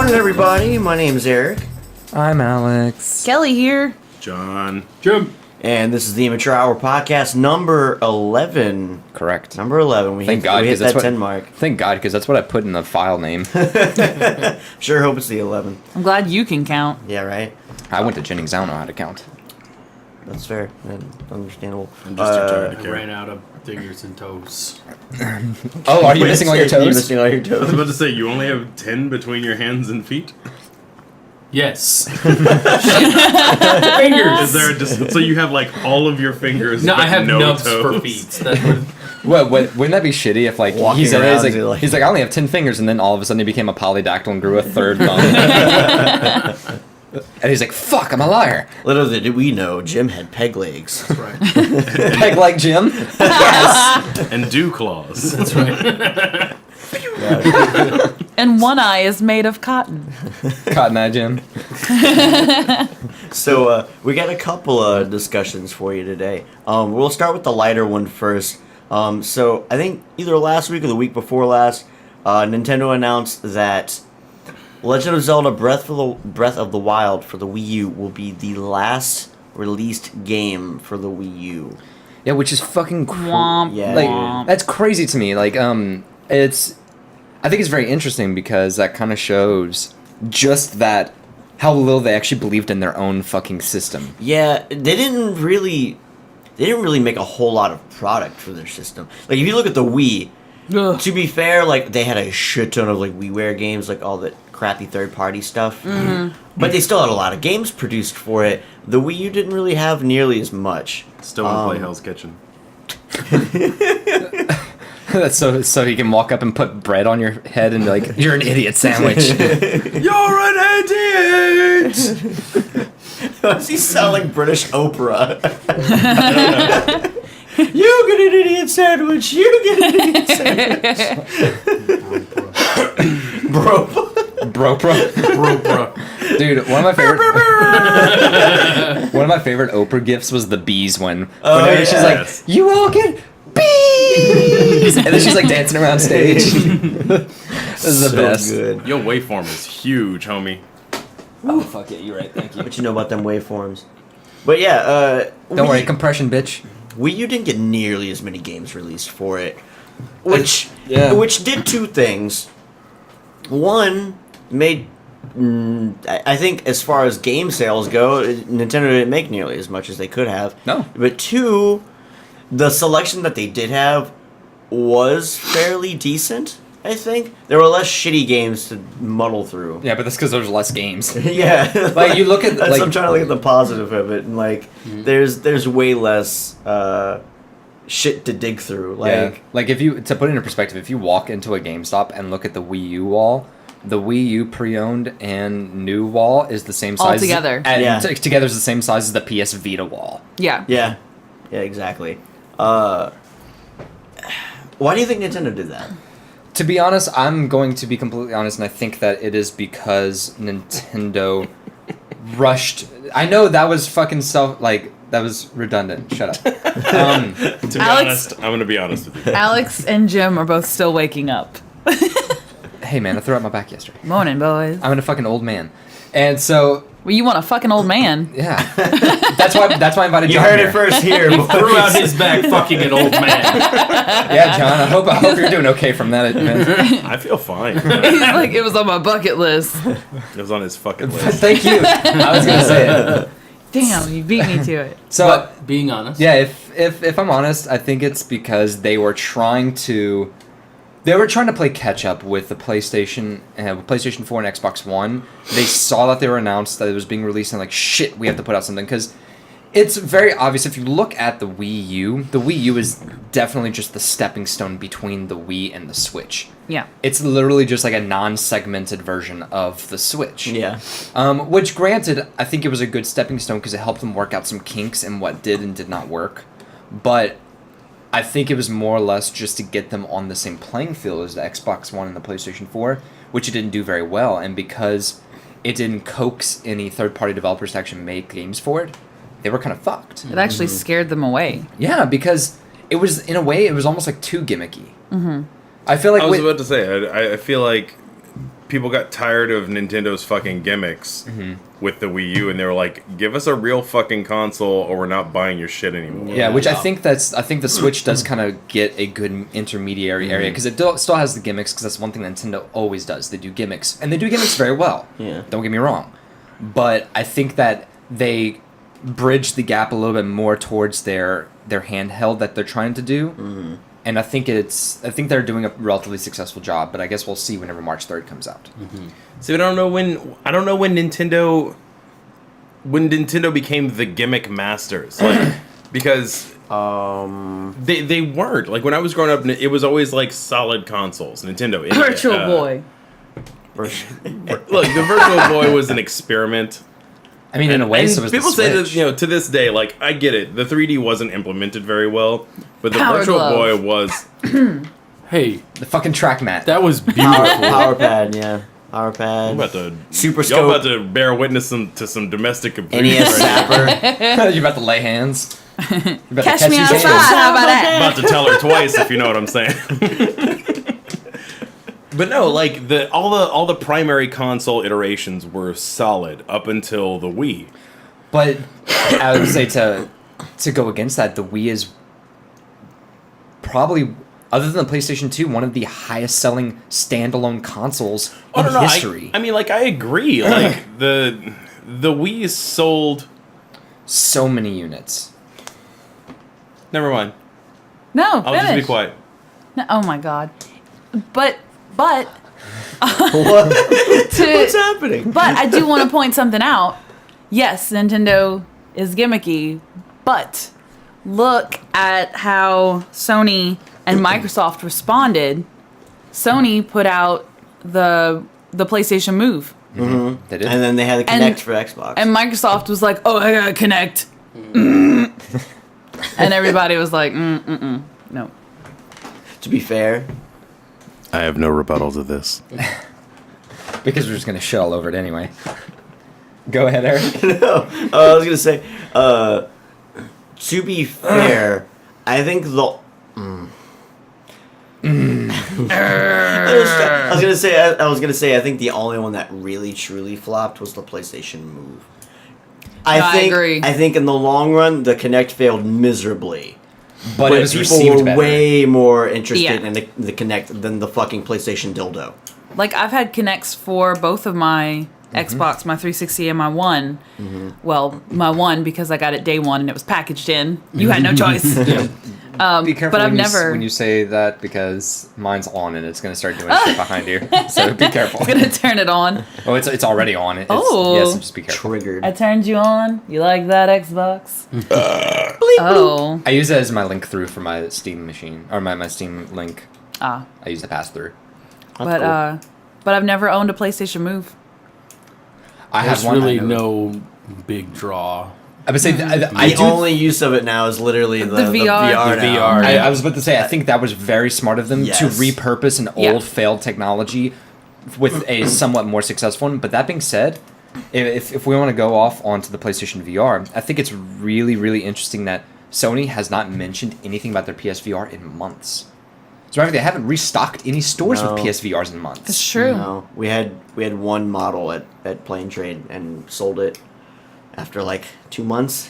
morning, everybody. My name's Eric. I'm Alex. Kelly here. John. Jim. And this is the Immature Hour podcast number 11. Correct. Number 11. We hit that 10 mark. Thank God, because that's what I put in the file name. Sure hope it's the 11. I'm glad you can count. Yeah, right? I went to Jennings. I don't know how to count. That's fair. Understandable. I'm just too tired to I care. ran out of fingers and toes. Oh, are you missing all your Are you toes? missing all your I was toes? about to say, you only have 10 between your hands and feet? Yes. Is there so you have like all of your fingers? No, but I have no nubs toes? for feet. That would, What, wouldn't that be shitty if like Walking he said around, he's like I only have 10 fingers, and then all of a sudden he became a polydactyl and grew a third thumb. And he's like, "Fuck, I'm a liar." Little did we know, Jim had peg legs. that's right. Peg like Jim. Yes. And dew claws. That's right. And one eye is made of cotton. Cotton Eye Jim. So we got a couple of discussions for you today. We'll start with the lighter one first. So I think either last week or the week before last, Nintendo announced that Legend of Zelda Breath of the Wild for the Wii U will be the last released game for the Wii U. Yeah, which is fucking Womp, Yeah, like womp. that's crazy to me. Like I think it's very interesting because that kind of shows just that how little they actually believed in their own fucking system. Yeah, they didn't really make a whole lot of product for their system. Like if you look at the Wii, Ugh. to be fair, like they had a shit ton of like WiiWare games, like all the crappy third-party stuff. Mm-hmm. But they still had a lot of games produced for it. The Wii U didn't really have nearly as much. Still want to play Hell's Kitchen. That's so he can walk up and put bread on your head and be like, "You're an idiot sandwich." You're an idiot! Does he sound like British Oprah? You get an idiot sandwich. You get an idiot sandwich. Bro. Bro. Dude, one of my favorite Oprah gifts was the bees one. Oh, Whenever she's like, "You all get bees," and then she's like dancing around stage. This is the So best. good. Yo, waveform is huge, homie. Oh fuck it, you're right. Thank you. What you know about them waveforms? But yeah, Don't worry, compression, bitch. Wii U didn't get nearly as many games released for it, which Yeah. which did two things. One made, I think, as far as game sales go, Nintendo didn't make nearly as much as they could have. No. But two, the selection that they did have was fairly decent. I think there were less shitty games to muddle through. Yeah, but that's because there's less games. Yeah, Like, you look at, That's, like- I'm trying to look at the positive of it, and like, there's way less shit to dig through. Like, Like if you, to put it in perspective, if you walk into a GameStop and look at the Wii U wall, the Wii U pre-owned and new wall is the same size. Altogether. Yeah. Together is the same size as the PS Vita wall. Yeah. yeah, exactly. Why do you think Nintendo did that? To be honest, I'm going to be completely honest, and I think that it is because Nintendo rushed. I know that was fucking that was redundant. Shut up. To be Alex- honest, I'm going to be honest with you. Alex and Jim are both still waking up. Hey man, I threw out my back yesterday. Morning, boys. I'm a fucking old man, and so Well, you want a fucking old man. yeah, that's why I invited You John heard here. it first here. Threw out his back fucking an old man. Yeah, John. I hope you're doing okay from that event. I feel fine. He's like, it was on my bucket list. It was on his fucking list. Thank you. I was gonna say it. Damn, you beat me to it. So But being honest, yeah, if I'm honest, I think it's because they were trying to play catch up with the PlayStation 4 and Xbox One. They saw that they were announced that it was being released and like, shit, we have to put out something, because it's very obvious if you look at the Wii U is definitely just the stepping stone between the Wii and the Switch. Yeah. It's literally just like a non-segmented version of the Switch. Yeah. Which, granted, I think it was a good stepping stone because it helped them work out some kinks in what did and did not work. But I think it was more or less just to get them on the same playing field as the Xbox One and the PlayStation 4, which it didn't do very well. And because it didn't coax any third-party developers to actually make games for it, they were kind of fucked. It actually scared them away. Yeah, because it was, in a way, it was almost like too gimmicky. Mm-hmm. I feel like I was about to say, I feel like people got tired of Nintendo's fucking gimmicks with the Wii U, and they were like, "Give us a real fucking console, or we're not buying your shit anymore." Yeah, which I Yeah. think the Switch does kind of get a good intermediary area because it still has the gimmicks because that's one thing Nintendo always does. They do gimmicks and they do gimmicks very well. Yeah. Don't get me wrong, but I think that they bridge the gap a little bit more towards their handheld that they're trying to do. And I think they're doing a relatively successful job, but I guess we'll see whenever March 3rd comes out. See, I don't know when Nintendo became the gimmick masters, like, because they weren't, like, when I was growing up, it was always like solid consoles. Nintendo, Virtual Boy. look, the Virtual Boy was an experiment. I mean, in a way, And so was people the say Switch. that, to this day, like, I get it. The 3D wasn't implemented very well, but the Power Virtual glove. Boy was. Hey, The fucking track mat. that was beautiful. Power pad, yeah. Power pad. I'm about to Super y'all Scope. about to bear witness to some domestic abuse. NES right now. Zapper. You're about to lay hands. You're about Catch to me these outside. hands. How about that? About to tell her twice, if you know what I'm saying. But no, like all the primary console iterations were solid up until the Wii. But I would say to go against that, the Wii is probably, other than the PlayStation 2, one of the highest selling standalone consoles in history. I mean, like, I agree. Like the Wii sold. So many units. Never mind. No, I'll just be finish. quiet. No, oh my god. But What? to What's happening? but I do want to point something out. Yes, Nintendo is gimmicky, but look at how Sony and Microsoft responded. Sony put out the PlayStation Move, They did. And then they had the And- Kinect for Xbox. and Microsoft was like, "Oh, I got Connect," and everybody was like, "No." to be fair, I have no rebuttal to this. Because we're just going to shit all over it anyway. Go ahead, Eric. I was gonna say, to be fair, I think the. I was gonna say, I think the only one that really truly flopped was the PlayStation Move. I agree. I think in the long run, the Kinect failed miserably. But it was people received were better. way more interested Yeah. in the Kinect than the fucking PlayStation dildo. Like I've had Kinects for both of my Xbox, my 360 and my One. Well, my One because I got it day one and it was packaged in. You had no choice. Be careful but I've when, never- when you say that because mine's on and it's going to start doing shit behind you. So be careful. I'm gonna turn it on. Oh, it's already on. Oh. Yes, just be careful. Triggered. I turned you on. You like that Xbox? Oh, I use it as my link through for my Steam machine, or my Steam link. ah. I use the pass through. But but I've never owned a PlayStation Move. I There's have one. really I know. no big draw. I would say I The do. only use of it now is literally the VR. VR. The now. VR. I was about to say I think that was very smart of them Yes. to repurpose an Yeah. old failed technology with a somewhat more successful one. But that being said, if we want to go off onto the PlayStation VR, I think it's really really interesting that Sony has not mentioned anything about their PSVR in months. So remember, they haven't restocked any stores No. with PSVRs in months. It's true. No, we had one model at Plane Trade and sold it after like 2 months,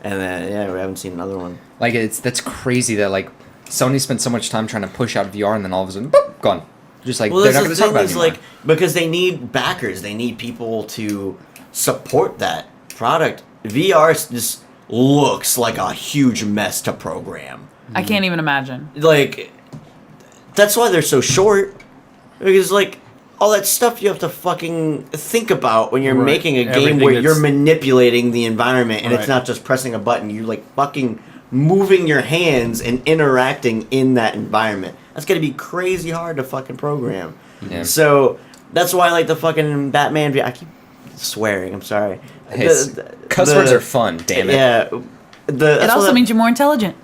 and then we haven't seen another one. Like that's crazy that like Sony spent so much time trying to push out VR and then all of a sudden, boop, gone. Just like Well, they're that's not the going to talk thing about it is anymore. like because they need backers, they need people to support that product. VR just looks like a huge mess to program. I can't even imagine. Like that's why they're so short, because like all that stuff you have to fucking think about when you're Right. making a game Everything where you're that's- manipulating the environment and it's Right. not just pressing a button. You're like fucking moving your hands and interacting in that environment. That's gonna be crazy hard to fucking program. Yeah. So that's why like the fucking Batman. I keep swearing. I'm sorry. Hey, cuss words are fun. Damn it. Yeah. It also means you're more intelligent.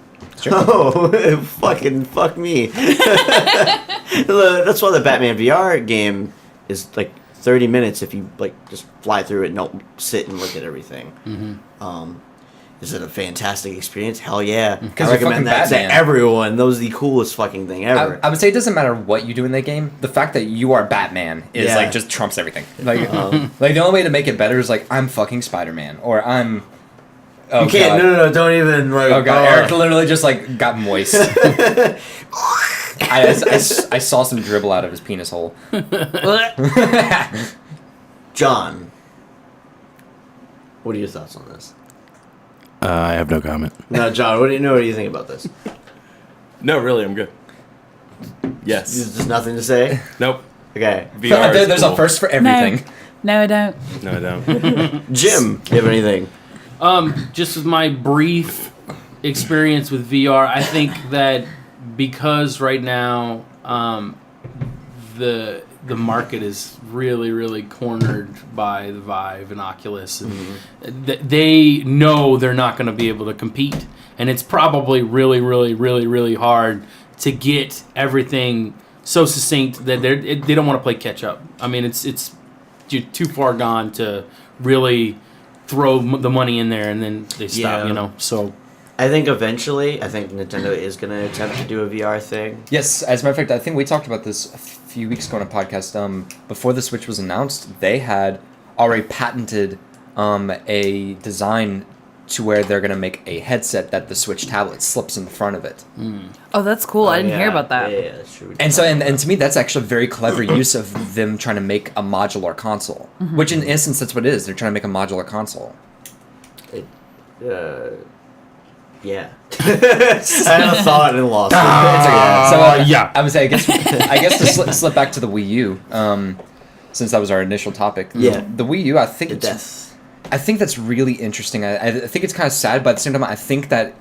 Oh, fucking fuck me. That's why the Batman VR game is like 30 minutes if you like just fly through it and don't sit and look at everything. Is it a fantastic experience? Hell yeah. I you're fucking recommend that Batman. to everyone. That was the coolest fucking thing ever. I would say it doesn't matter what you do in that game. The fact that you are Batman is Yeah. like just trumps everything. Like, like the only way to make it better is like I'm fucking Spider-Man or I'm. Oh you can't. God. No, don't even. Like, Oh god, Eric literally just like got moist. I saw some dribble out of his penis hole. John, what are your thoughts on this? I have no comment. No, John, what do you think about this? No, really, I'm good. Yes. There's nothing to say. Nope. Okay, VR is There's cool. a first for everything. No, I don't. No, I don't. Jim, do you have anything? Just with my brief experience with VR, I think that because right now the market is really, really cornered by the Vive and Oculus, and they know they're not going to be able to compete, and it's probably really, really, really, really hard to get everything so succinct that they don't want to play catch up. I mean, it's you're too far gone to really throw the money in there and then they stop. Yeah. So. I think eventually, Nintendo is going to attempt to do a VR thing. Yes, as a matter of fact, I think we talked about this a few weeks ago on a podcast. Before the Switch was announced, they had already patented a design to where they're going to make a headset that the Switch tablet slips in the front of it. Oh, that's cool. I didn't hear about that. Yeah, that's true. And so, and to me, that's actually a very clever use of them trying to make a modular console. Which, in essence, that's what it is. They're trying to make a modular console. Yeah. I had a thought and lost it. So yeah. I would say, I guess to slip back to the Wii U, since that was our initial topic. Yeah. The Wii U, I think The it's, death. I think that's really interesting. I think it's kind of sad, but at the same time, I think that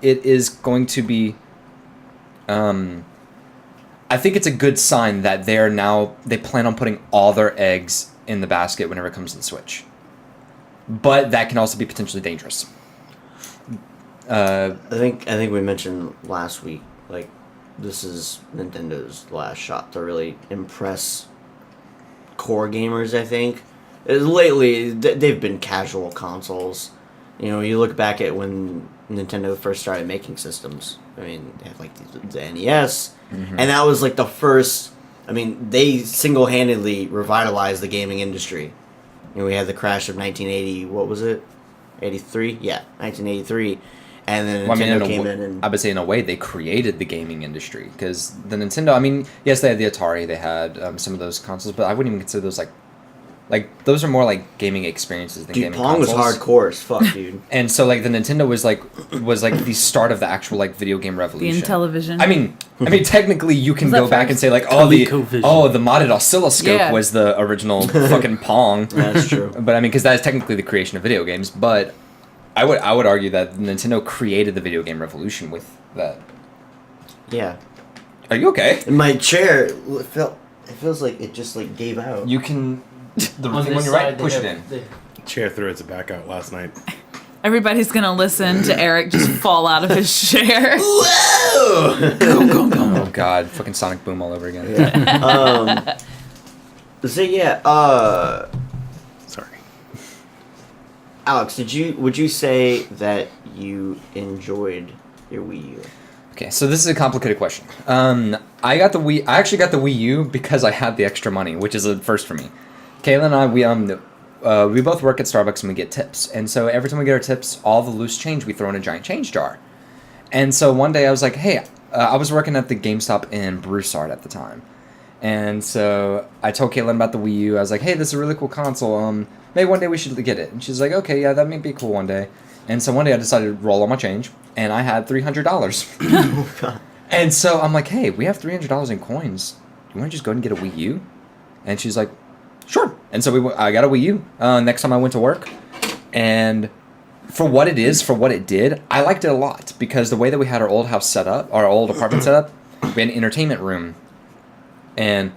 it is going to be. I think it's a good sign that they plan on putting all their eggs in the basket whenever it comes to the Switch. But that can also be potentially dangerous. I think we mentioned last week, like, this is Nintendo's last shot to really impress core gamers, I think. Lately, they've been casual consoles. You know, you look back at when Nintendo first started making systems. I mean, they had, like, the NES, and that was, like, the first... I mean, they single-handedly revitalized the gaming industry. You know, we had the crash of 1980, what was it? 83? Yeah, 1983. And then Nintendo came in and... I would say in a way they created the gaming industry because the Nintendo, I mean, yes, they had the Atari, they had some of those consoles, but I wouldn't even consider those like those are more like gaming experiences than gaming Pong consoles. was hardcore as fuck, dude. And so like the Nintendo was like the start of the actual like video game revolution. The Intellivision. I mean, technically you can Was that go back first? and say like, the ColecoVision. modded oscilloscope Yeah. was the original fucking Pong. That's true. But I mean, because that is technically the creation of video games. But I would argue that Nintendo created the video game revolution with that. Yeah. Are you okay? And my chair, it feels like it just, like, gave out. You can. The On thing this when you're right, side, they push it have- in. Chair threw its back out last night. Everybody's going to listen to Eric just fall out of his chair. Whoa! Oh god, fucking Sonic Boom all over again. So, yeah, Sorry. Alex, would you say that you enjoyed your Wii U? Okay, so this is a complicated question. I actually got the Wii U because I had the extra money, which is a first for me. Kayla and I, we both work at Starbucks and we get tips. And so every time we get our tips, all the loose change we throw in a giant change jar. And so one day I was like, hey, I was working at the GameStop in Broussard at the time. And so I told Caitlin about the Wii U. I was like, hey, this is a really cool console. Maybe one day we should get it. And she's like, okay, yeah, that may be cool one day. And so one day I decided to roll all my change, and I had $300. And so I'm like, hey, we have $300 in coins. You want to just go and get a Wii U? And she's like, sure. And so I got a Wii U. Next time I went to work, and for what it is, for what it did, I liked it a lot because the way that we had our old house set up, our old apartment set up, we had an entertainment room, and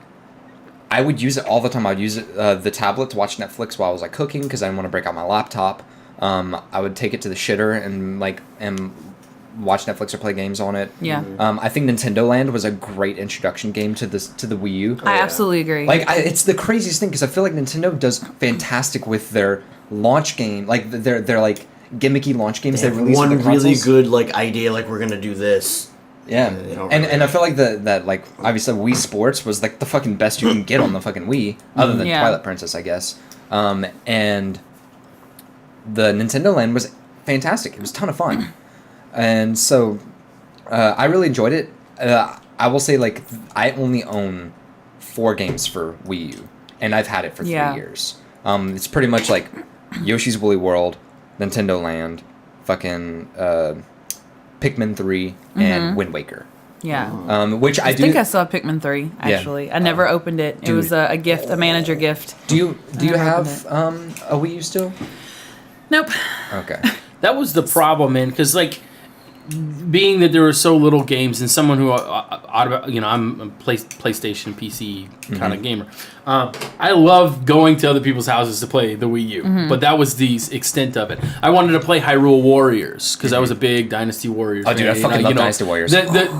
I would use it all the time. I would use it, the tablet to watch Netflix while I was like cooking because I didn't want to break out my laptop. I would take it to the shitter and watch Netflix or play games on it. Yeah. I think Nintendo Land was a great introduction game to the Wii U. I absolutely agree. Like, it's the craziest thing because I feel like Nintendo does fantastic with their launch game. Like, they're like gimmicky launch games They they have release one for the really consoles. good like idea, like we're gonna do this. Yeah, They don't and really- I feel like that like obviously Wii Sports was like the fucking best you can get on the fucking Wii, other than Yeah. Twilight Princess, I guess. And the Nintendo Land was fantastic. It was a ton of fun, and so I really enjoyed it. I will say like I only own 4 games for Wii U, and I've had it for 3 Yeah. years. It's pretty much like Yoshi's Woolly World, Nintendo Land, fucking Pikmin 3, and Wind Waker. Yeah. Which I I do. think I saw Pikmin 3, actually. I never opened it. It dude. was a gift, a manager gift. Do you never have a Wii U still? Nope. Okay. That was the problem, man. Because like, being that there were so little games, and someone who, I'm a PlayStation PC kind of gamer. I love going to other people's houses to play the Wii U, but that was the extent of it. I wanted to play Hyrule Warriors because I was a big Dynasty Warriors. Oh, dude, I fan. fucking love Dynasty Warriors.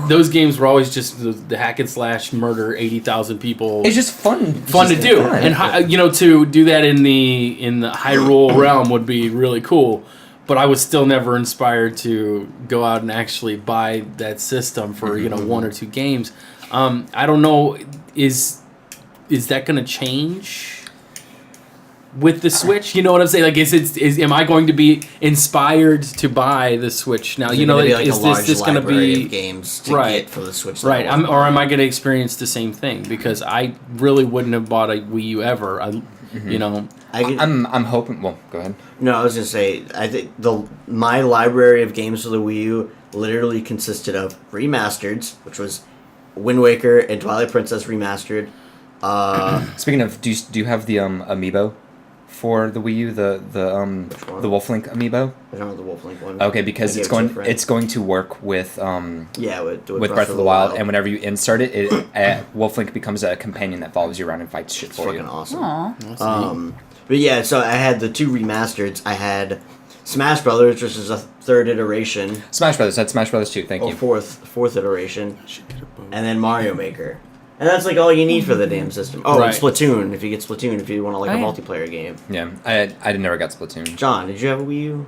Those games were always just the hack and slash murder 80,000 people. It's just fun. Fun to Just do, fun. and to do that in the Hyrule realm would be really cool. But I was still never inspired to go out and actually buy that system for 1 or 2 games. I don't know, is that going to change with the Switch? You know what I'm saying? Like, am I going to be inspired to buy the Switch now? There's gonna be, like, is a large this going to library be of games to right. get for the Switch? that right? I want. Or am I going to experience the same thing? Because I really wouldn't have bought a Wii U ever. I'm hoping. Well, go ahead. No, I was gonna say I think my library of games for the Wii U literally consisted of remasters, which was Wind Waker and Twilight Princess remastered. Speaking of, do you have the amiibo for the Wii U? The one? the Wolf Link amiibo. I don't know the Wolf Link one. Okay, because I it's gave it to a going friend. going to work with Yeah, with Breath of the Wild, and whenever you insert it, Wolf Link becomes a companion that follows you around and fights shit it's for fucking you. awesome. Aw. But yeah, so I had the 2 remasters. I had Smash Brothers, which is a 3rd iteration, Smash Brothers. That's Smash Brothers 2. Thank or you. fourth iteration, and then Mario Maker. And that's like all you need for the damn system. Oh, Right. and Splatoon, if you get Splatoon, if you want to like Oh, a yeah. multiplayer game. Yeah, I never got Splatoon. John, did you have a Wii U?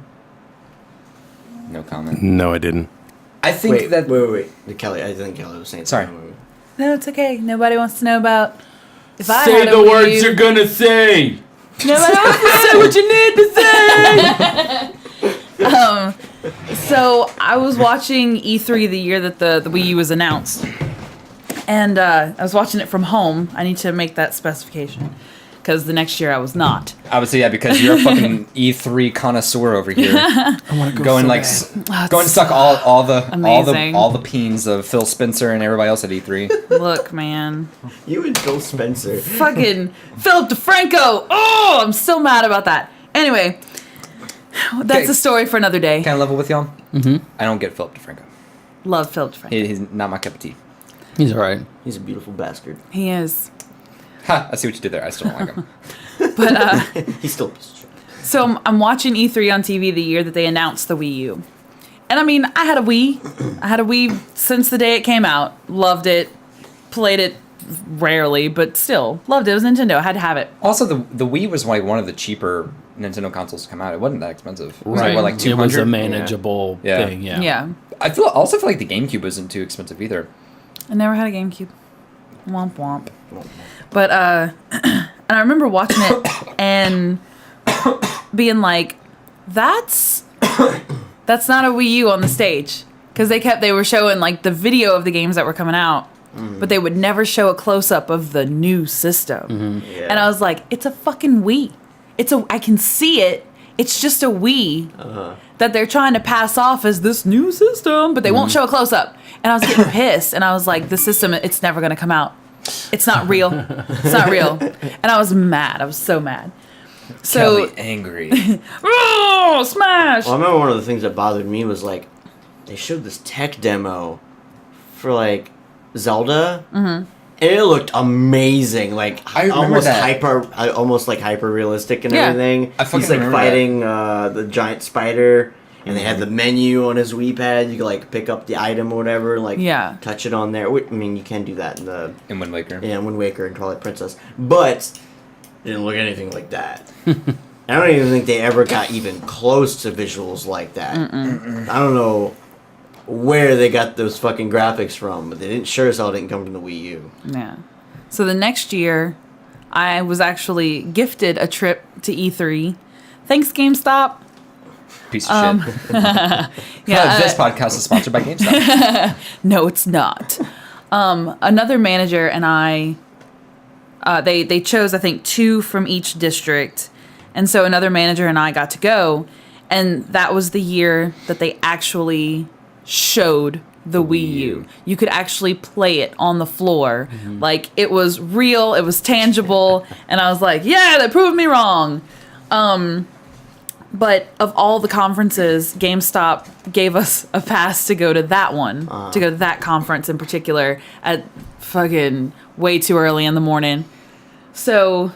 No comment. No, I didn't. I think Wait. Kelly, I think Kelly was saying Sorry. something. No, it's okay. Nobody wants to know about if I say had a the Wii words U. you're gonna say. Nobody wants to say what you need to say. So I was watching E3 the year that the Wii U was announced, and I was watching it from home. I need to make that specification because the next year I was not. obviously, yeah, because you're a fucking E3 connoisseur over here. Going like going to suck all the Amazing. all the peens of Phil Spencer and everybody else at E3. Look, man, You and Phil Spencer. fucking Philip DeFranco. Oh, I'm still mad about that. Anyway, that's Okay. a story for another day. Can I level with y'all? Mm-hmm. I don't get Philip DeFranco. Love Philip DeFranco. He's not my cup of tea. He's all right. He's a beautiful bastard. He is. Ha! I see what you did there. I still don't like him. But He's still a piece of shit. so I'm watching E3 on TV the year that they announced the Wii U. And I mean, I had a Wii. I had a Wii since the day it came out. Loved it. Played it rarely, but still loved it. It was Nintendo. I had to have it. Also, the Wii was like one of the cheaper Nintendo consoles to come out. It wasn't that expensive. It was Right. like, what, like It was a 200? manageable Yeah. thing. Yeah. Yeah. I also feel like the GameCube wasn't too expensive either. I never had a GameCube. Womp womp. But and I remember watching it and being like, that's not a Wii U on the stage. Because they were showing like the video of the games that were coming out, but they would never show a close up of the new system. Yeah. And I was like, it's a fucking Wii. I can see it. It's just a Wii that they're trying to pass off as this new system, but they won't show a close up. And I was getting pissed, and I was like, the system, it's never gonna come out. It's not real. It's not real. And I was mad. I was so mad. So, Kelly angry. oh, smash! Well, I remember one of the things that bothered me was like, they showed this tech demo for like Zelda, and it looked amazing. Like I remember almost like hyper realistic and Yeah. everything. I fucking He's like remember fighting the giant spider, and they had the menu on his Wii pad. You could like pick up the item or whatever, and, like Yeah. touch it on there. I mean, you can do that in the In Wind Waker. Wind Waker and Twilight Princess, but it didn't look anything like that. I don't even think they ever got even close to visuals like that. I don't know where they got those fucking graphics from, but they didn't sure as hell didn't come from the Wii U. Yeah. So the next year, I was actually gifted a trip to E3. Thanks, GameStop. Piece of shit. This podcast is sponsored by GameStop. No, it's not. Another manager and I, they chose, I think, 2 from each district. And so another manager and I got to go. And that was the year that they actually showed the Wii U. You could actually play it on the floor. Like, it was real, it was tangible. And I was like, yeah, they proved me wrong. But of all the conferences, GameStop gave us a pass to go to that one, to go to that conference in particular at fucking way too early in the morning. So,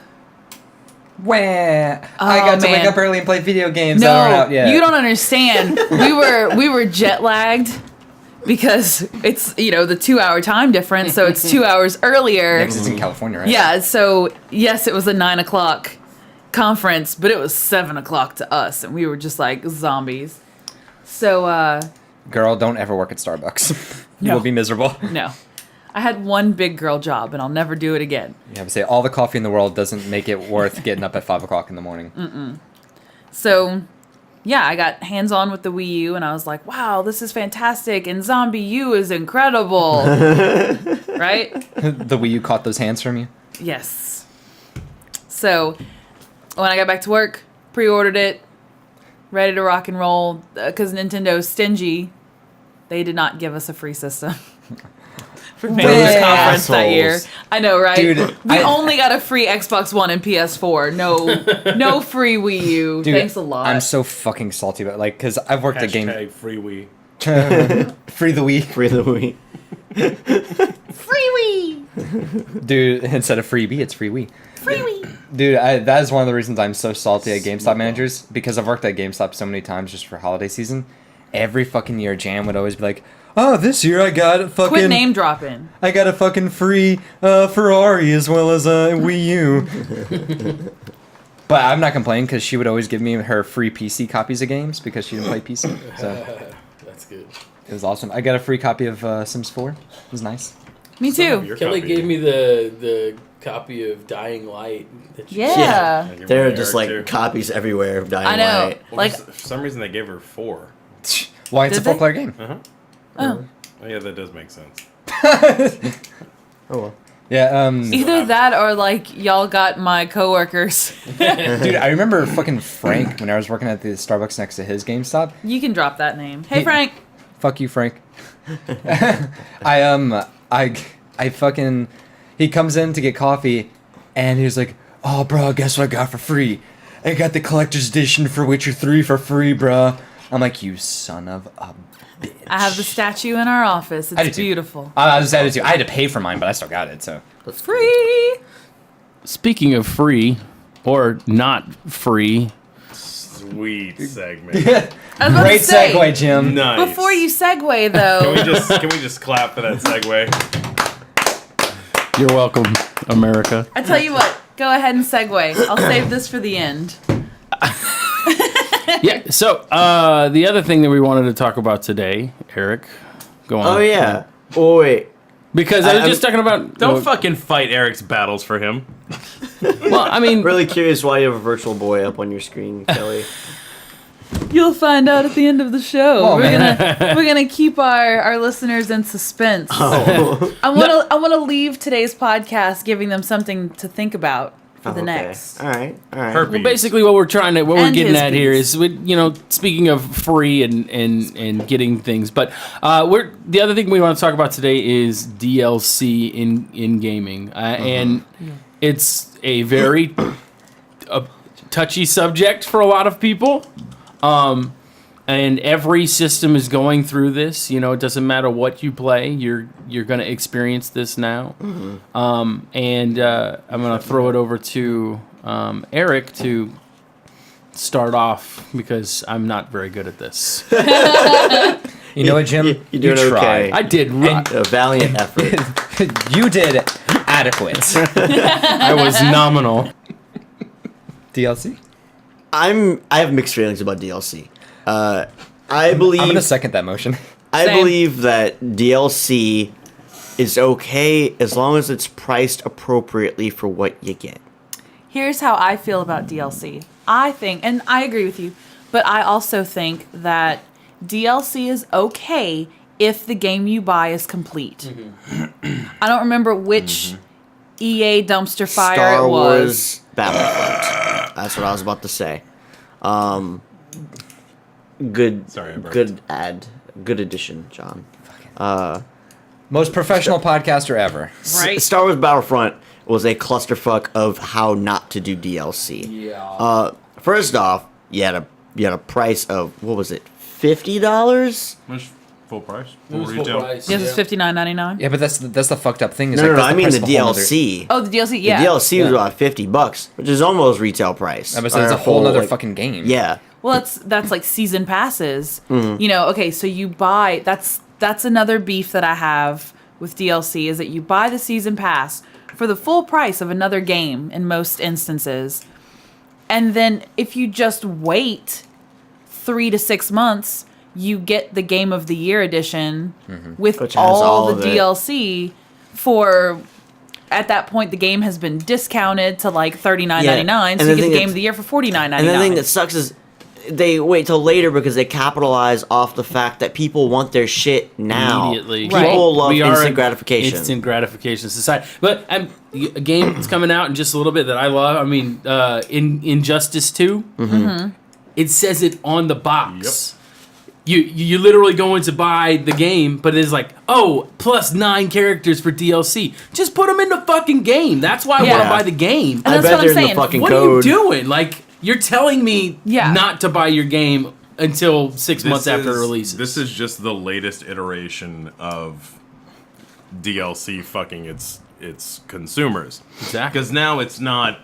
I got to wake up early and play video games. no, that aren't out yet. you don't understand. we were jet lagged because it's, the 2-hour time difference, so it's 2 hours earlier. Yeah, 'cause it's in California, right? Yeah, so yes, it was a 9 o'clock conference, but it was 7 o'clock to us, and we were just like zombies. So, Girl, don't ever work at Starbucks. You No. will be miserable. no. I had one big girl job, and I'll never do it again. You have to say all the coffee in the world doesn't make it worth getting up at 5 o'clock in the morning. So, yeah, I got hands-on with the Wii U, and I was like, wow, this is fantastic, and Zombie U is incredible. Right? The Wii U caught those hands from you. Yes. So, when I got back to work, pre-ordered it, ready to rock and roll, because Nintendo's stingy. They did not give us a free system. For Manager's Conference that year. I know, right? Dude, we only got a free Xbox One and PS4. No free Wii U. Dude, Thanks a lot. I'm so fucking salty about because I've worked at game. free Wii. Free the Wii. Free the Wii. Free Wii! Dude, instead of freebie, it's free Wii. Free Wii! Dude, that is one of the reasons I'm so salty at GameStop managers, because I've worked at GameStop so many times just for holiday season. Every fucking year, Jan would always be like, oh, this year I got a fucking... Quit name dropping. I got a fucking free Ferrari as well as a Wii U. But I'm not complaining because she would always give me her free PC copies of games because she didn't play PC. So That's good. it was awesome. I got a free copy of Sims 4. It was nice. Me too. Kelly gave me the copy of Dying Light. That you Yeah. There are just like copies everywhere of Dying I know. Light. Well, Like, for some reason they gave her 4. Why? It's Did a 4-player game. Uh-huh. oh. Oh yeah, that does make sense. Oh well. Yeah, Either that or like y'all got my coworkers. dude, I remember fucking Frank when I was working at the Starbucks next to his GameStop. You can drop that name. Hey Frank. Fuck you, Frank. I fucking, he comes in to get coffee, and he was like, oh, bro, guess what I got for free? I got the collector's edition for Witcher 3 for free, bro. I'm like, you son of a bitch. I have the statue in our office. I did It's too. beautiful. I was at it too. I had to pay for mine, but I still got it, so. Free. Speaking of free, or not free, Sweet segment. I was about Great to say, segue, Jim. Nice. Before you segue though, Can we just clap for that segue? you're welcome, America. I tell you what, go ahead and segue. I'll save this for the end. Yeah. So the other thing that we wanted to talk about today, Eric, go on. Oh yeah. Oh wait. Because I was just talking about. Don't fucking fight Eric's battles for him. Well, I mean, Really curious why you have a virtual boy up on your screen, Kelly. You'll find out at the end of the show. Oh, we're gonna keep our listeners in suspense. Oh. I wanna leave today's podcast giving them something to think about for the next. All right. Herpes. well, basically, what we're And getting his at here piece. is, speaking of free and getting things, but the other thing we want to talk about today is DLC in gaming, and it's a very touchy subject for a lot of people. And every system is going through this. It doesn't matter what you play, you're going to experience this now. And I'm going to throw it over to Eric to start off because I'm not very good at this. You know what, Jim? You doing tried. okay. I did. A valiant effort. You did adequate. I was nominal. DLC? I have mixed feelings about DLC. I believe I'm gonna second that motion. I Same. believe that DLC is okay as long as it's priced appropriately for what you get. Here's how I feel about DLC. I think, and I agree with you, but I also think that DLC is okay if the game you buy is complete. I don't remember which EA dumpster fire Star it was. Wars Battlefront. That's what I was about to say. Good. Sorry, I burped. Good ad. Good addition, John. Most professional podcaster ever. Right. Star Wars Battlefront was a clusterfuck of how not to do DLC. Yeah. First off, you had a price of what was it, $50? Much full price. It was full price. Yes, yeah. it's $59.99. Yeah, but that's the fucked up thing. Is No, like, no, no. that's I mean price the of a whole nother- DLC. Oh, the DLC, yeah. The DLC was Yeah. about $50, which is almost retail price. I was saying, it's Or a whole other like- fucking game. Yeah. Well, that's like season passes. You know, okay, so you buy that's another beef that I have with DLC is that you buy the season pass for the full price of another game in most instances. And then if you just wait 3 to 6 months, you get the Game of the Year edition with Which has all all of the it. DLC for at that point the game has been discounted to like $39.99, And so the you get thing the Game that's- of the Year for $49.99. And the thing that sucks is they wait till later because they capitalize off the fact that people want their shit now. Immediately. People Right. love We are instant an gratification. Instant gratification society. But a game that's coming out in just a little bit that I love. I mean, in Injustice 2, it says it on the box. You literally go in to buy the game, but it's like, oh, plus 9 characters for DLC. Just put them in the fucking game. That's why I want Yeah. to buy the game. And I that's bet what I'm they're in saying. the fucking What code. are you doing? Like, you're telling me Yeah. not to buy your game until 6 months after it releases. This is just the latest iteration of DLC fucking its consumers. Exactly. Because now it's not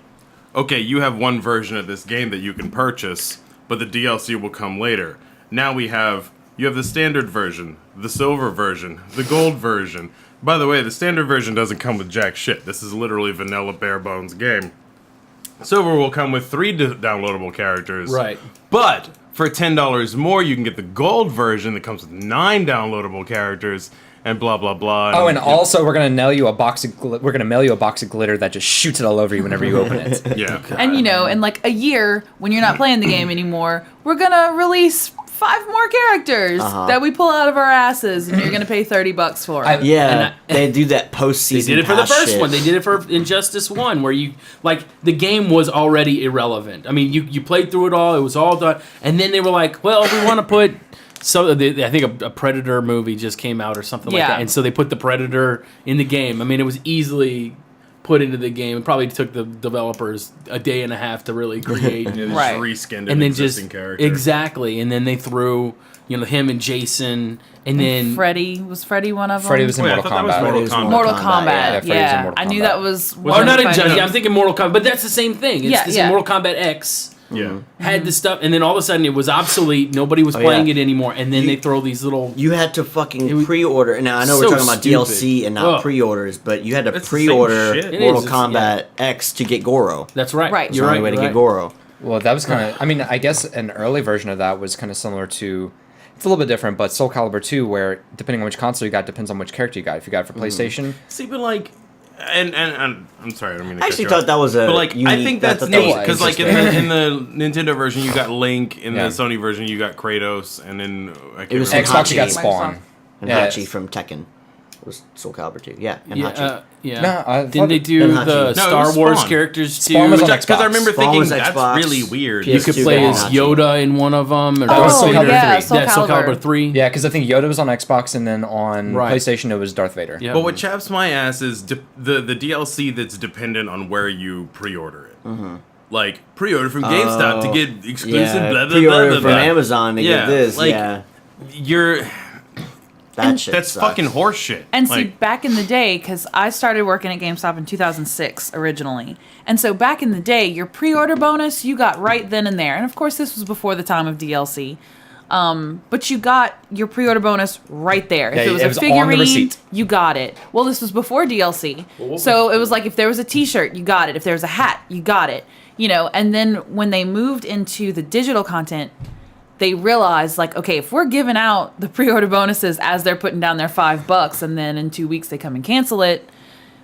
okay. You have one version of this game that you can purchase, but the DLC will come later. Now you have the standard version, the silver version, the gold version. By the way, the standard version doesn't come with jack shit. This is literally vanilla bare bones game. Silver will come with 3 downloadable characters. Right. But for $10 more, you can get the gold version that comes with 9 downloadable characters and blah blah blah. Oh, and also we're gonna mail you a box of we're gonna mail you a box of glitter that just shoots it all over you whenever you open it. yeah. And you know, in like a year, when you're not playing the game anymore, we're gonna release 5 more characters that we pull out of our asses, and you're gonna pay $30 for. I- Yeah, And they do that post They season. did it for the first one. They did it for Injustice 1, where you, like, the game was already irrelevant. I mean, you played through it all, it was all done, and then they were like, well, we want to put, I think a Predator movie just came out or something like Yeah. that, and so they put the Predator in the game. I mean, it was easily put into the game. It probably took the developers a day and a half to really create. Yeah, they just Right. reskinned an And then existing just character. exactly, and then they threw him and Jason, and then Freddy was one of them. Freddy was in Wait, I Mortal thought that was Kombat. Mortal Mortal Kombat. Mortal Kombat, Kombat. yeah. Freddy was in Yeah, Mortal I knew Kombat. that was. Oh, one not of the Injustice. fighters. I'm thinking Mortal Kombat, but that's the same thing. It's Yeah, this yeah. Mortal Kombat X Yeah. had the stuff, and then all of a sudden it was obsolete. Nobody was Oh, playing yeah. it anymore, and then they throw these little. You had to fucking was pre-order. And now I know so we're talking about stupid. DLC and not Ugh. pre-orders, but you had to It's the same pre-order shit. It Mortal is, Kombat X to get Goro. That's right. Right. It's You're the right. only way to you're get right. Goro. Well, that was kind of. I mean, I guess an early version of that was kind of similar to. It's a little bit different, but Soul Calibur 2, where depending on which console you got, depends on which character you got. If you got it for PlayStation, See, but like, and I'm sorry, I don't mean to I cut actually you thought off. that was a. But like, I unique- think I that's thought that neat was because like in interesting. the Nintendo version you got Link, in Yeah. the Sony version you got Kratos, and then I can't It was remember. Xbox you got Hachi. Spawn. and Yeah. Hachi from Tekken was Soul Calibur 2. Yeah, and Yeah, Hachi. yeah. No, I Didn't thought they it- do and the Hachi. No, it Star was Wars Spawn. characters too? Spawn was on Because I remember Spawn thinking was that's Xbox, really weird. You could PS2 play and as Hachi. Yoda in one of them. Or That was Soul Oh, Calibur yeah, 3. Soul Yeah, Soul Calibur. Calibur 3. Yeah, because I think Yoda was on Xbox, and then on Right. PlayStation it was Darth Vader. Yeah. But what chaps my ass is the DLC that's dependent on where you pre-order it. Like pre-order from GameStop to get exclusive Yeah, blah blah pre-order blah blah. from blah. Amazon to Yeah, get this. like, Yeah, You're that shit that's sucks. fucking horseshit. And see, Like, back in the day, because I started working at GameStop in 2006 originally. And so back in the day, your pre-order bonus, you got right then and there. And of course, this was before the time of DLC. But you got your pre-order bonus right there. Yeah, If it was it a was on the figurine, receipt. you got it. Well, this was before DLC. So it was like if there was a t-shirt, you got it. If there was a hat, you got it. And then when they moved into the digital content, they realized, like, okay, if we're giving out the pre-order bonuses as they're putting down their $5, and then in 2 weeks they come and cancel it,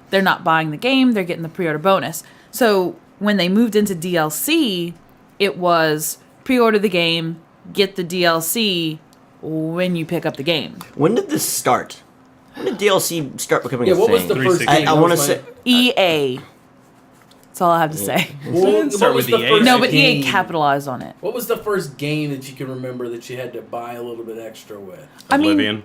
they're not buying the game, they're getting the pre-order bonus. So when they moved into DLC, it was pre-order the game, get the DLC when you pick up the game. When did this start? When did DLC start becoming a what thing? was the first 360. game? I want to say... EA. That's all I have to say. What start was with the EA. first No, but game- EA capitalized on it. What was the first game that you can remember that you had to buy a little bit extra with? I mean, Oblivion.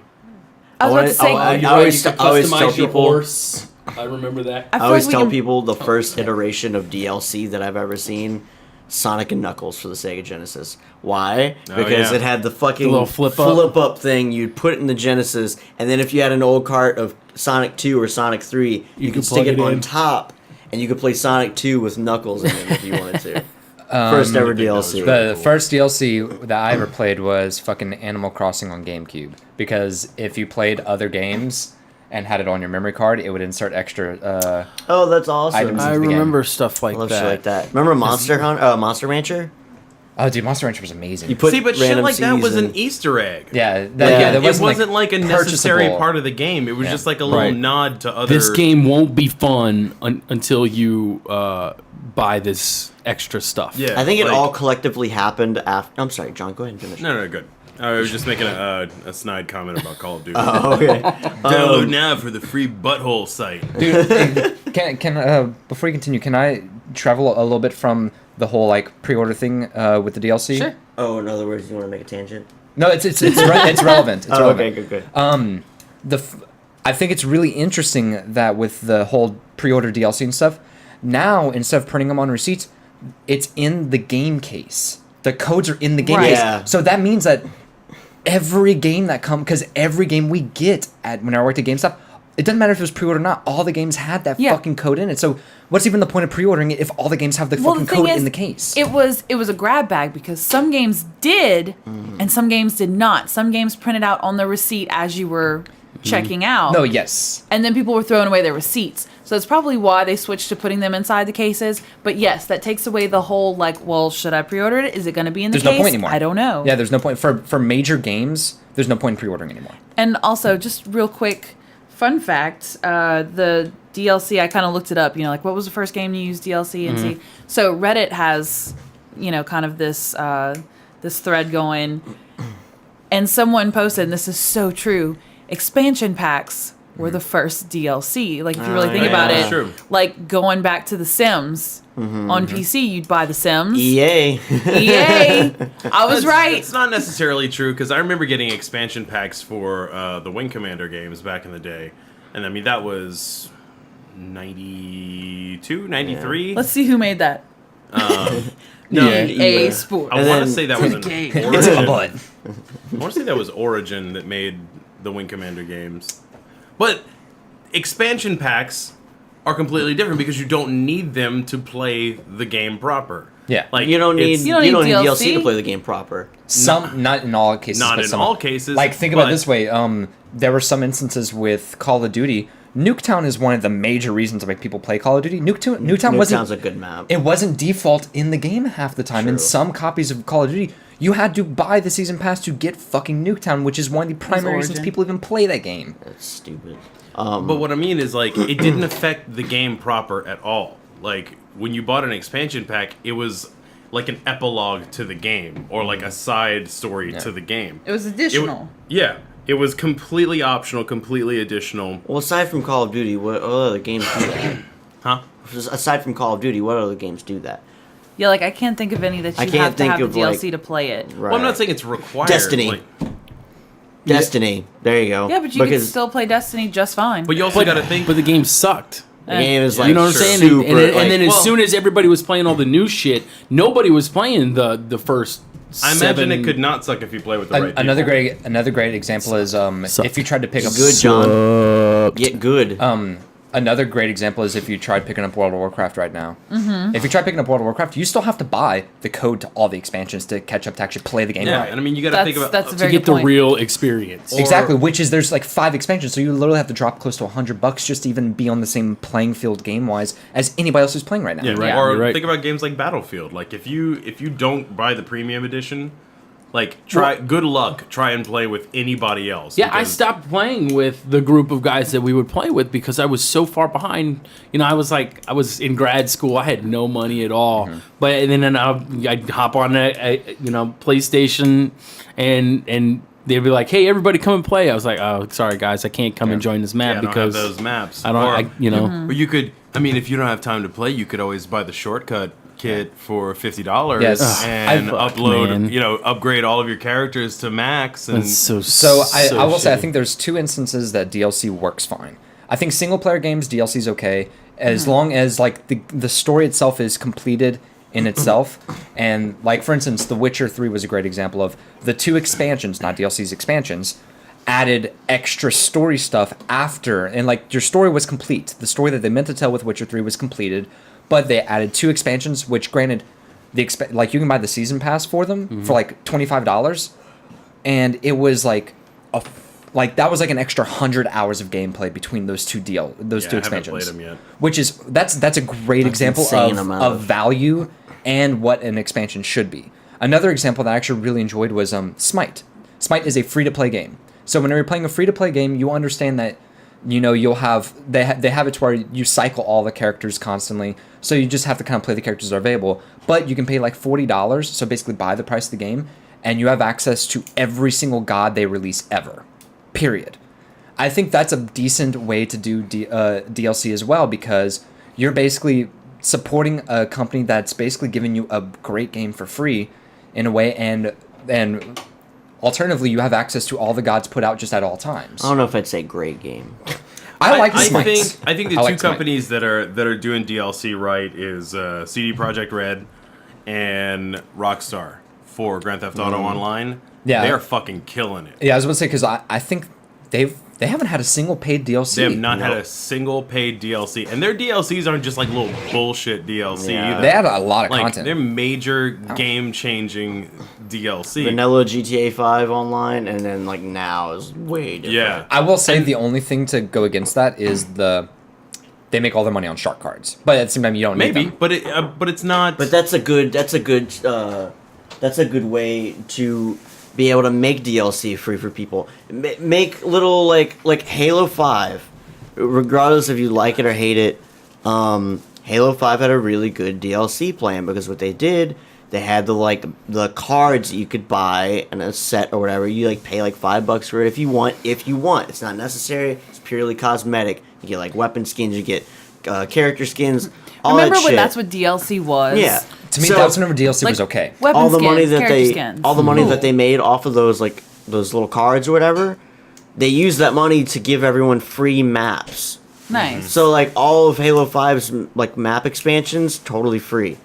I was about to say, I You're always right, you could always tell customize your people- horse. I remember that. I I feel always like we tell can- people the first iteration of DLC that I've ever seen, Sonic and Knuckles for the Sega Genesis. Why? Oh, Because yeah. it had the fucking The little flip up. thing. You'd put it in the Genesis, and then if you had an old cart of Sonic 2 or Sonic 3, you could stick plug it it on in. top, and you could play Sonic 2 with Knuckles in it if you wanted to. First ever I think that was DLC. really The cool. first DLC that I ever played was fucking Animal Crossing on GameCube. Because if you played other games and had it on your memory card, it would insert extra. Oh, that's awesome. Items. I the game. remember stuff I like love that. shit like that. Remember Monster Rancher? Oh, dude, Monster Rancher was amazing. You put See, but shit random like that was seeds an Easter egg. yeah, that, Yeah. yeah, that It wasn't, wasn't like a necessary purchasable. part of the game. It was Yeah. just like a little Right. nod to other. This game won't be fun until you buy this extra stuff. Yeah, I think it like- all collectively happened after. I'm sorry, John. Go ahead and finish. No, good. I was just making a snide comment about Call of Duty. Oh, okay. Download now for the free butthole site. Dude, hey, can before you continue, can I travel a little bit from the whole like pre-order thing with the DLC? Sure. Oh, in other words, you want to make a tangent? No, it's relevant. It's Oh, relevant. okay, good. I think it's really interesting that with the whole pre-order DLC and stuff, now instead of printing them on receipts, it's in the game case. The codes are in the game Right. case. Yeah. So that means that every game that because every game we get at when I worked at GameStop, it doesn't matter if it was pre-order or not. All the games had that Yeah. fucking code in it. So what's even the point of pre-ordering it if all the games have the fucking thing code is, in the case? It was a grab bag because some games did and some games did not. Some games printed out on the receipt as you were checking out. No, yes. And then people were throwing away their receipts. So that's probably why they switched to putting them inside the cases. But yes, that takes away the whole like, well, should I pre-order it? Is it going to be in the There's case? no point anymore. I don't know. Yeah, there's no point for major games. There's no point in pre-ordering anymore. And also, just real quick, fun fact: the DLC. I kind of looked it up. Like what was the first game to use DLC and see? So Reddit has, kind of this this thread going, and someone posted, and this is so true. Expansion packs were the first DLC. Like if you really think yeah. about That's it, true. like going back to The Sims on PC, you'd buy The Sims. EA. EA. I was right. It's not necessarily true because I remember getting expansion packs for the Wing Commander games back in the day, and I mean that was 92, 93. Let's see who made that. No, EA Yeah. Sports. I And want to then- say that was an It's in my Origin. blood. I want to say that was Origin that made the Wing Commander games. But expansion packs are completely different because you don't need them to play the game proper. Yeah. Like You don't need it's You don't need DLC to DLC? play the game proper. Not in all cases. Not but in some. all cases, Like think about it but- this way. There were some instances with Call of Duty. Nuketown is one of the major reasons why people play Call of Duty. Nuketown Nuketown's wasn't. a good map. It wasn't default in the game half the time. In True. some copies of Call of Duty, you had to buy the season pass to get fucking Nuketown, which is one of the primary reasons Origin. people even play that game. That's stupid. But what I mean is, like, it didn't affect the game proper at all. Like, when you bought an expansion pack, it was like an epilogue to the game, or like a side story to the game. It was It additional. yeah, it was completely optional, completely additional. Well, aside from Call of Duty, what other games do that? Huh? Aside from Call of Duty, what other games do that? Yeah, like I can't think of any that I you can't have to think have the of, like- DLC to play it. Right. Well, I'm not saying it's required. Destiny. like- Destiny. There you go. Yeah, but you can Because still play Destiny just fine. but you also got to think. But the game sucked. the game is like You know what I'm saying? super. And then like- as soon as everybody was playing all the new shit, nobody was playing the first. I imagine 7 it could not suck if you play with the right Another people. great example is Suck. if you tried to pick up good, John. Get good. Another great example is if you tried picking up World of Warcraft right now. Mm-hmm. If you try picking up World of Warcraft, you still have to buy the code to all the expansions to catch up to actually play the game. Yeah, right. and I mean, you got to think about that's a To very get good the point. real experience. Exactly, which is there's like 5 expansions, so you literally have to drop close to $100 just to even be on the same playing field game wise as anybody else who's playing right now. Yeah, Right. Or You're right. think about games like Battlefield. Like if you don't buy the premium edition, like good luck try and play with anybody else. Yeah, I because- stopped playing with the group of guys that we would play with because I was so far behind. You know, I was in grad school. I had no money at all. But and then I'd hop on PlayStation and they'd be like, "Hey, everybody, come and play." I was like, "Oh, sorry guys, I can't come and join this map Yeah, I don't because have those maps. I don't. Or, Or you could. I mean, if you don't have time to play, you could always buy the shortcut kit for $50 Yes. and Fuck, upload. man. Upgrade all of your characters to max. And That's so. So I will say I shitty. think there's 2 instances that DLC works fine. I think single player games DLC is okay as long as like the story itself is completed in itself. And like for instance, The Witcher 3 was a great example of the 2 expansions, not DLCs, expansions, added extra story stuff after, and like your story was complete. The story that they meant to tell with Witcher 3 was completed, but they added 2 expansions, which granted, like you can buy the season pass for them for like $25, and it was like that was like an extra 100 hours of gameplay between those two Yeah, two I haven't expansions. played them yet. Which is that's a great example insane amount of of- value and what an expansion should be. Another example that I actually really enjoyed was Smite. Smite is a free to play game. So whenever you're playing a free to play game, you understand that you'll have they have it to where you cycle all the characters constantly. So you just have to kind of play the characters that are available. But you can pay like $40, so basically buy the price of the game, and you have access to every single god they release ever. Period. I think that's a decent way to do DLC as well, because you're basically supporting a company that's basically giving you a great game for free in a way, and alternatively you have access to all the gods put out just at all times. I don't know if I'd say great game. I like I Smite. think the I two like Smite. companies that are doing DLC right is CD Projekt Red and Rockstar for Grand Theft Auto Online. Yeah. they are fucking killing it. Yeah, I was going to say, because I think they haven't had a single paid DLC. They have not had a single paid DLC, and their DLCs aren't just like little bullshit DLC Yeah. either. They had a lot of like content. they're major game-changing DLC. Vanilla GTA 5 online, and then like now is way different. Yeah. I will say the only thing to go against that is they make all their money on shark cards, but at the same time you don't need Maybe, them. but it's not. But that's a good way to be able to make DLC free for people. Make little like Halo 5, regardless if you like it or hate it. Halo 5 had a really good DLC plan, because what they did, they had the cards that you could buy in a set or whatever. You pay like $5 for it if you want. It's not necessary. It's purely cosmetic. You get like weapon skins. You get character skins. All Remember that when shit. that's what DLC was? Yeah. To me, So- that was whenever DLC Like, was okay. Weapon all the skins, money that character they skins. all the money that they made off of those little cards or whatever, they used that money to give everyone free maps. Nice. So all of Halo 5's map expansions totally free.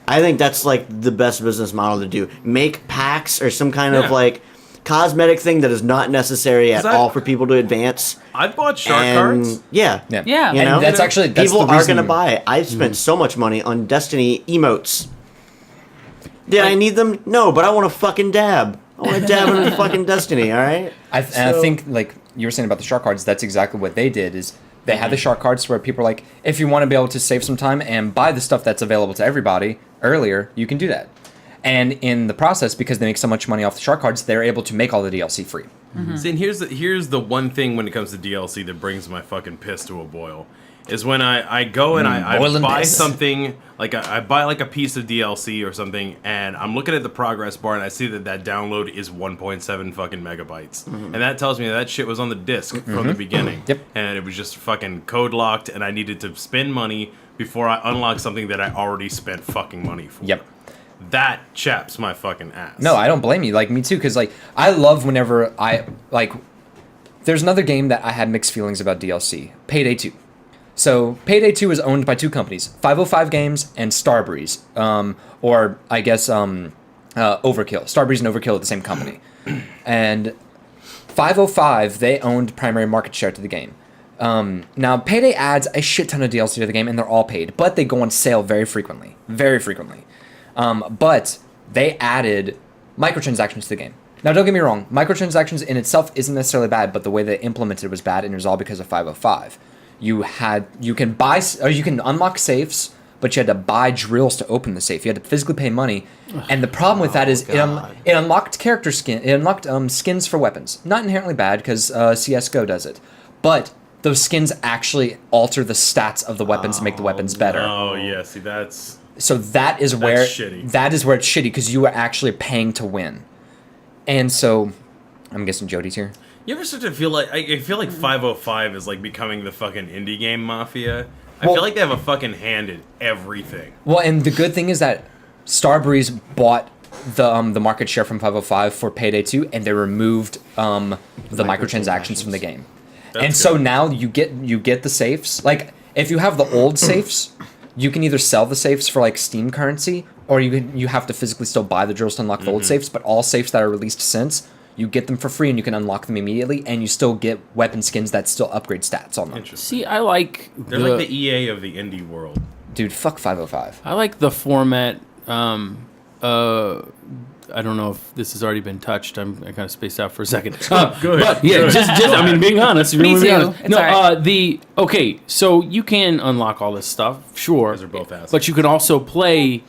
I think that's the best business model to do. Make packs or some kind of Yeah. cosmetic thing that is not necessary at 'Cause all for people to advance. I bought shark And cards. yeah. Yeah. You And know? that's actually People the are reason- going to buy it. I've spent so much money on Destiny emotes. Did I need them? No, but I want to fucking dab. I want to dab in fucking Destiny, all right? I So- think, like you were saying about the shark cards, that's exactly what they did. Is they had the shark cards where people are like, if you want to be able to save some time and buy the stuff that's available to everybody earlier, you can do that. And in the process, because they make so much money off the shark cards, they're able to make all the DLC free. See, and here's the one thing when it comes to DLC that brings my fucking piss to a boil. Is when I go and I boiling buy piss. something, I buy a piece of DLC or something, and I'm looking at the progress bar and I see that download is 1.7 fucking megabytes. And that tells me that shit was on the disc from the beginning. Yep. And it was just fucking code locked, and I needed to spend money before I unlock something that I already spent fucking money for. Yep. That chaps my fucking ass. No, I don't blame you. Me too, because I love whenever there's another game that I had mixed feelings about DLC, Payday 2. So Payday 2 is owned by 2 companies, 505 Games and Starbreeze, or I guess Overkill. Starbreeze and Overkill are the same company. And 505, they owned primary market share to the game. Now, Payday adds a shit ton of DLC to the game, and they're all paid, but they go on sale very frequently. Very frequently. But they added microtransactions to the game. Now, don't get me wrong. Microtransactions in itself isn't necessarily bad, but the way they implemented it was bad, and it was all because of 505. You can buy, or you can unlock safes, but you had to buy drills to open the safe. You had to physically pay money, and the problem with that is it unlocked character skin. It unlocked skins for weapons. Not inherently bad because CS:GO does it, but those skins actually alter the stats of the weapons to make the weapons better. Oh yeah, see that's So that is where shitty. that is where it's shitty because you are actually paying to win. And so, I'm guessing Jody's here. You ever start to feel like I feel like 505 is like becoming the fucking indie game mafia? I Well- feel like they have a fucking hand in everything. Well, and the good thing is that Starbreeze bought the market share from 505 for Payday 2, and they removed the microtransactions from the game. And so good. now you get the safes. Like if you have the old safes, you can either sell the safes for like Steam currency, or you have to physically still buy the drills to unlock the old safes. But all safes that are released since, you get them for free and you can unlock them immediately, and you still get weapon skins that still upgrade stats on them. Interesting. See, I like They're like the EA of the indie world. Dude, fuck 505. I like the format. I don't know if this has already been touched. I kind of spaced out for a second. Good. But yeah, Good. just I mean, being honest. Me being too. honest. It's No, all right. okay, so you can unlock all this stuff, sure. Those are both assets. But you can also play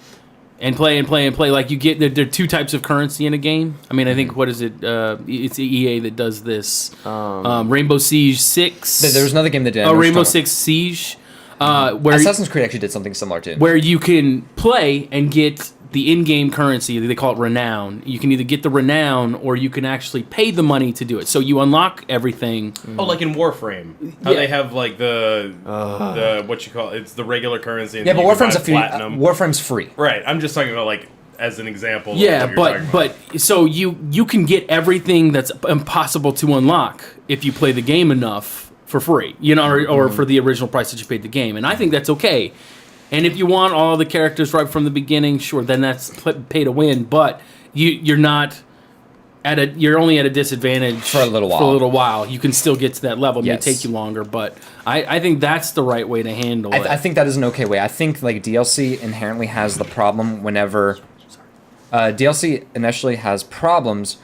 and play and play and play. Like you get there are two types of currency in a game. I mean, I think what is it? It's the EA that does this. Rainbow Siege 6. There was another game that did. Rainbow Six Siege. Where Assassin's Creed actually did something similar too. where you can play and get the in-game currency. They call it renown. You can either get the renown or you can actually pay the money to do it. So you unlock everything. Oh, like in Warframe, how Yeah. they have like the what you call it? It's the regular currency. And Yeah, then but you can Warframe's buy a free. platinum. Warframe's free. Right. I'm just talking about like as an example. Of Yeah, what you're talking about. but so you can get everything that's impossible to unlock if you play the game enough for free, you know, or for the original price that you paid the game, and I think that's okay. And if you want all the characters right from the beginning, sure, then that's pay to win. But you're not you're only at a disadvantage For a little while. For a little while, you can still get to that level. It Yes. may take you longer, but I think that's the right way to handle it. I think that is an okay way. I think like DLC inherently has the problem whenever DLC initially has problems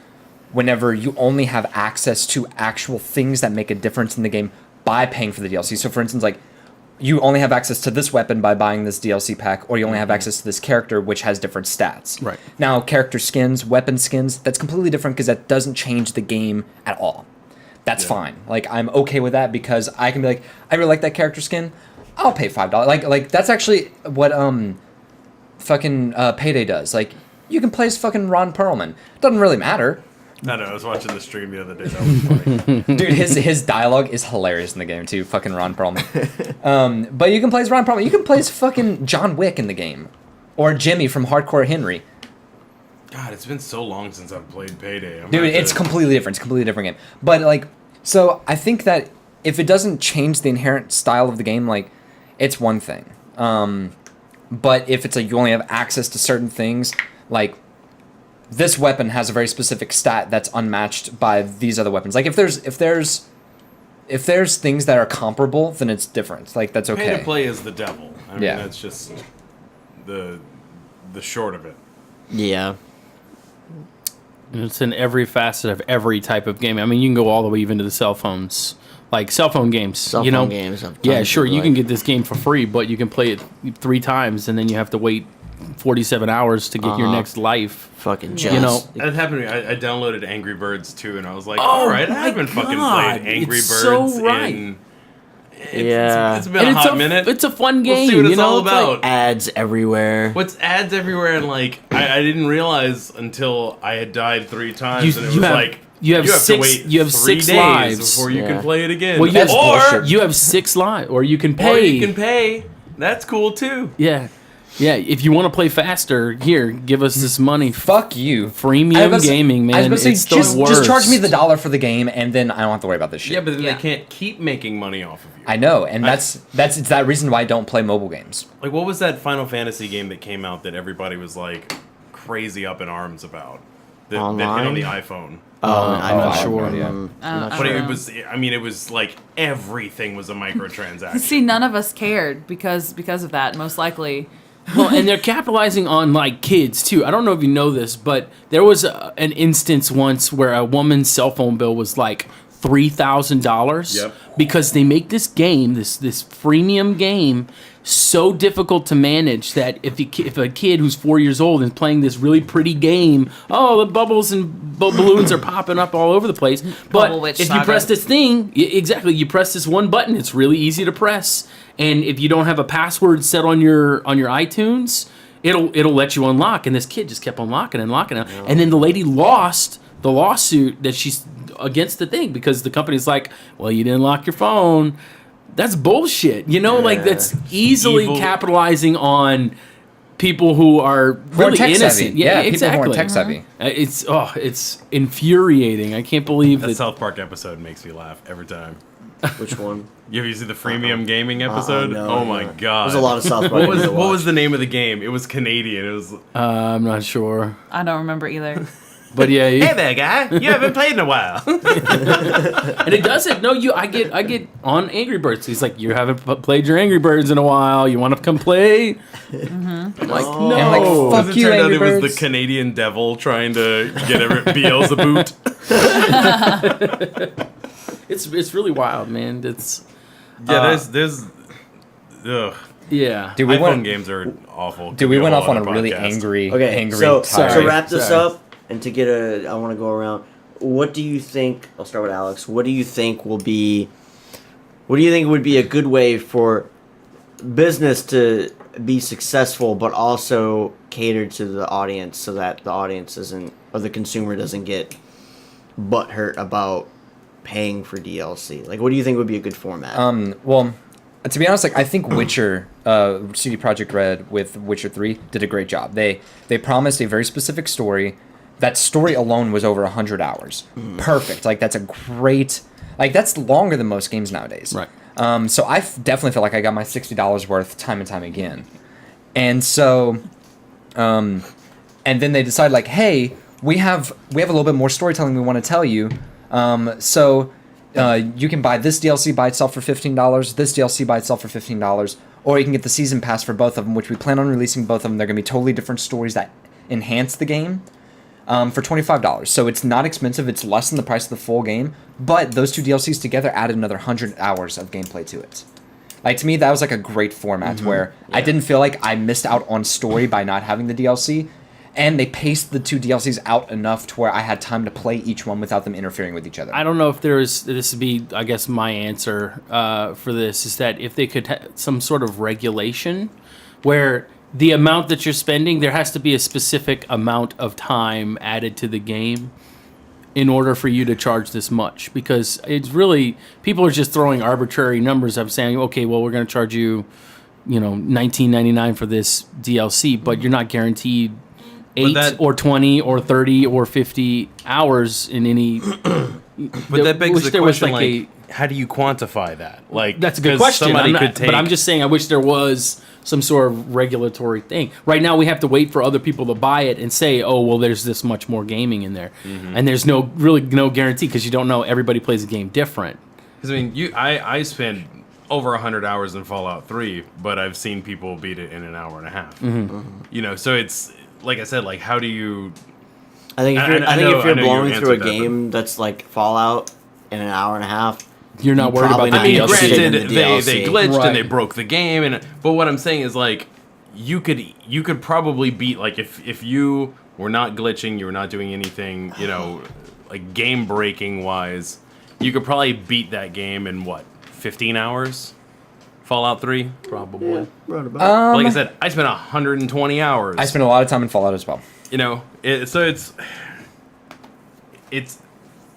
whenever you only have access to actual things that make a difference in the game by paying for the DLC. So for instance, like you only have access to this weapon by buying this DLC pack, or you only have access to this character which has different stats. Right. Now, character skins, weapon skins, that's completely different because that doesn't change the game at all. That's fine. Like I'm okay with that because I can be like, I really like that character skin. I'll pay $5. Like that's actually what fucking Payday does. Like you can play as fucking Ron Perlman. Doesn't really matter. I know. I was watching the stream the other day. That was funny. Dude, his dialogue is hilarious in the game too. Fucking Ron Perlman. But you can play as Ron Perlman. You can play as fucking John Wick in the game, or Jimmy from Hardcore Henry. God, it's been so long since I've played Payday. Dude, it's completely different. It's a completely different game. But like, so I think that if it doesn't change the inherent style of the game, like, it's one thing. But if it's like you only have access to certain things, like this weapon has a very specific stat that's unmatched by these other weapons. Like if there's things that are comparable, then it's different. Like that's okay. Pay to play is the devil. I mean, Yeah. that's just the short of it. Yeah. It's in every facet of every type of game. I mean, you can go all the way even to the cell phones, like cell phone games. Cell you know, phone games have yeah, tons sure, of, you can like- get this game for free, but you can play it 3 times, and then you have to wait 47 hours to get your Uh-huh. next life. Fucking You know, That happened to me. I downloaded Angry Birds too, and I was like, Oh all right, I my haven't fucking God, played Angry it's Birds so right. in... Yeah. It's been a hot minute. It's a fun game. We'll see what it's you know? all It's like- about. Ads everywhere. What's ads everywhere, and like I didn't realize until I had died 3 times, You- and it you was have- like you have to six- wait you have 3 6 days lives. before you Yeah. can play it again. Well, you have, bullshit. you have 6 lives, or you can pay. or you can pay. That's cool too. Yeah. Yeah, if you want to play faster, here, give us this money. Fuck you. Freemium gaming, man. I was about to say, It's the just charge me worst. the $1 for the game, and then I don't have to worry about this shit. Yeah, but then Yeah. they can't keep making money off of you. I know, and it's that reason why I don't play mobile games. Like, what was that Final Fantasy game that came out that everybody was like crazy up in arms about? That hit on Online? the iPhone. I'm not sure. Yeah. I'm not I But don't it know. was, I mean, it was like everything was a microtransaction. See, none of us cared because of that. Most likely, Well, and they're capitalizing on like kids too. I don't know if you know this, but there was an instance once where a woman's cell phone bill was like $3,000 Yep. because they make this game, this freemium game, so difficult to manage that if a kid who's 4 years old is playing this really pretty game, oh, the bubbles and balloons are popping up all over the place. But Bubble Witch if you Saga. press this thing, exactly, you press this one button, it's really easy to press. And if you don't have a password set on your iTunes, it'll let you unlock. And this kid just kept unlocking and locking it. And then the lady lost the lawsuit that she's against the thing because the company's like, well, you didn't lock your phone. That's bullshit. You know, like that's easily Evil. capitalizing on people who are Who are really tech innocent. savvy. Yeah, people exactly. who are tech savvy. It's infuriating. I can't believe That that. South Park episode makes me laugh every time. Which one? Have you seen the freemium gaming episode? No, Oh my no. god. There's a lot of South Park. What was to what was watch. the name of the game? It was Canadian. It was I'm not sure, I don't remember either. but yeah, there, guy. You haven't played in a while. and it does it. No, I get on Angry Birds. He's like, you haven't played your Angry Birds in a while. You want to come play? I'm like, Oh. no. And like, fuck As it you, turned out, Angry it was Birds. the Canadian devil trying to get Beelzebub. It's really wild, man. It's Yeah, there's. Ugh. yeah. Dude, we iPhone went. games are awful. Dude, we Could be went whole off on a other really podcast. angry, Okay, angry. so tire. to wrap this Sorry. up and to get I want to go around. What do you think? I'll start with Alex. What do you think will be? What do you think would be a good way for business to be successful, but also cater to the audience, so that the audience isn't or the consumer doesn't get butthurt about paying for DLC? Like, what do you think would be a good format? Well, to be honest, like I think Witcher, CD Projekt Red with Witcher 3 did a great job. They promised a very specific story. That story alone was over 100 hours. Perfect. Like that's a great. Like that's longer than most games nowadays. Right. So I definitely feel like I got my $60 worth time and time again. And so, and then they decide like, hey, we have a little bit more storytelling we want to tell you. So you can buy this DLC by itself for $15, this DLC by itself for $15, or you can get the season pass for both of them, which we plan on releasing both of them. They're going to be totally different stories that enhance the game for $25. So it's not expensive. It's less than the price of the full game, but those two DLCs together added another 100 hours of gameplay to it. Like to me, that was like a great format where I didn't feel like I missed out on story by not having the DLC. And they paced the two DLCs out enough to where I had time to play each one without them interfering with each other. I don't know if this would be, I guess, my answer for this is that if they could have some sort of regulation where the amount that you're spending, there has to be a specific amount of time added to the game in order for you to charge this much. Because it's really, people are just throwing arbitrary numbers up saying, okay, well, we're going to charge you, $19.99 for this DLC, but you're not guaranteed 8 or 20 or 30 or 50 hours in any. But that begs wish the there was question, like how do you quantify that? Like, that's a good 'cause question. Somebody I'm not- could take, But I'm just saying, I wish there was some sort of regulatory thing. Right now, we have to wait for other people to buy it and say, "Oh, well, there's this much more gaming in there," and there's no guarantee because you don't know. Everybody plays a game different. Because I mean, I spent over 100 hours in Fallout 3, but I've seen people beat it in an hour and a half. So it's like I said, like how do you? I think if you're, I know- if you're I know you blowing through a answered that, game that's like Fallout in an hour and a half, You're not worried Probably about not. the I mean, DLC. granted, Granted, the they DLC. glitched Right. and they broke the game, but what I'm saying is like you could probably beat, like if you were not glitching, you were not doing anything, like game breaking wise, you could probably beat that game in what 15 hours. Fallout 3, Probably. like I said, I spent 120 hours. I spent a lot of time in Fallout as well. So it's.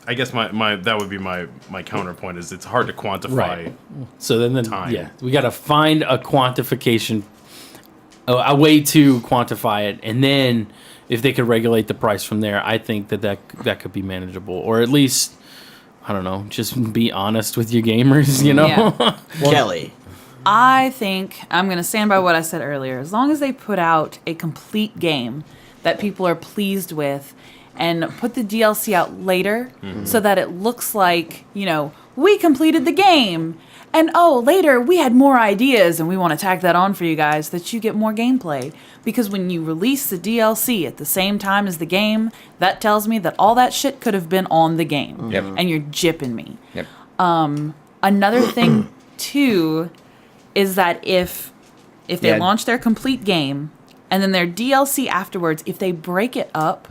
I guess my that would be my counterpoint is it's hard to quantify. Right. So then Time. yeah, we got to find a quantification, a way to quantify it, and then if they could regulate the price from there, I think that could be manageable, or at least I don't know, just be honest with your gamers, Yeah. Kelly. I think I'm going to stand by what I said earlier. As long as they put out a complete game that people are pleased with and put the DLC out later so that it looks like, we completed the game. And later we had more ideas and we want to tack that on for you guys that you get more gameplay. Because when you release the DLC at the same time as the game, that tells me that all that shit could have been on the game. Yep. And you're gypping me. Yep. Another thing, too, is that if they launch their complete game and then their DLC afterwards, if they break it up,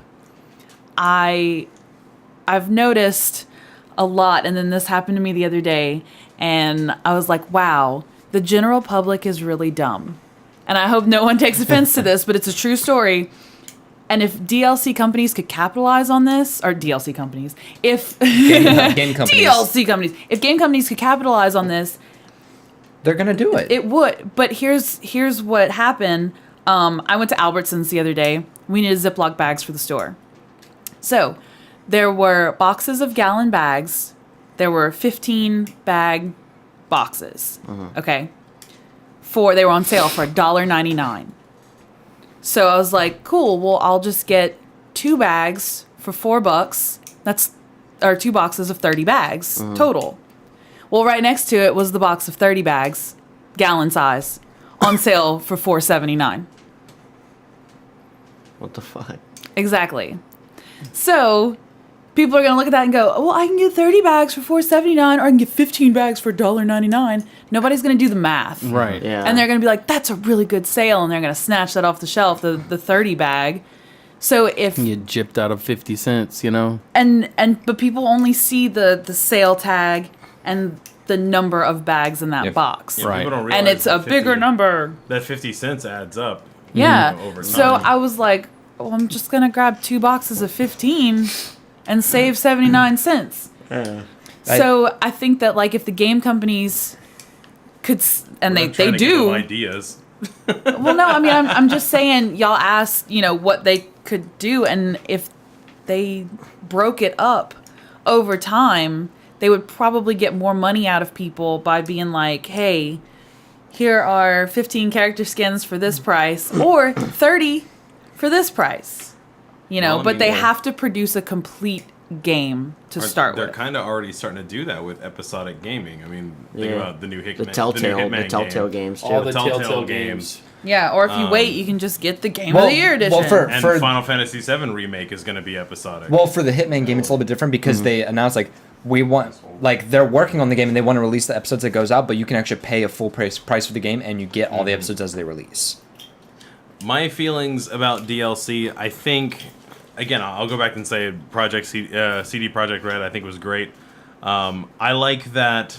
I've noticed a lot, and then this happened to me the other day, and I was like, wow, the general public is really dumb. And I hope no one takes offense to this, but it's a true story. And if DLC companies could capitalize on this, or DLC companies, if Game companies. DLC companies, if game companies could capitalize on this, They're gonna do it. it would. But here's what happened. I went to Albertsons the other day. We needed Ziploc bags for the store. So there were boxes of gallon bags. There were 15 bag boxes. Okay. They were on sale for $1.99. So I was like, cool, well, I'll just get 2 bags for $4. Or 2 boxes of 30 bags total. Well, right next to it was the box of 30 bags, gallon size, on sale for $4.79. What the fuck? Exactly. So people are going to look at that and go, well, I can get 30 bags for $4.79 or I can get 15 bags for $1.99. Nobody's going to do the math. Right. Yeah. And they're going to be like, that's a really good sale. And they're going to snatch that off the shelf, the 30 bag. So if... You gypped out of 50 cents, But people only see the sale tag and the number of bags in that Yep. box. Yeah, Right. people don't realize And it's a that bigger number. That 50 cents adds up. Yeah. Over So time. I was like, well, I'm just going to grab 2 boxes of 15 and save 79 cents. So I think that, like, if the game companies could, and We're they not trying to give them do. ideas. Well, no, I mean, I'm just saying, y'all asked, what they could do. And if they broke it up over time, they would probably get more money out of people by being like, hey, here are 15 character skins for this price or 30 for this price. Well, I But mean, they yeah. have to produce a complete game to start They're with. kind of already starting to do that with episodic gaming. I mean, think Yeah. about the new Hitman. The Telltale game. games too. All the Telltale Telltale games. games. Yeah, or if you wait, you can just get the Game of the Year edition. Well, And for Final Fantasy VII Remake is going to be episodic. Well, for the Hitman game, it's a little bit different because they announced they're working on the game and they want to release the episodes that goes out, but you can actually pay a full price for the game and you get all the episodes as they release. My feelings about DLC, I think, again, I'll go back and say CD Projekt Red, I think was great. I like that.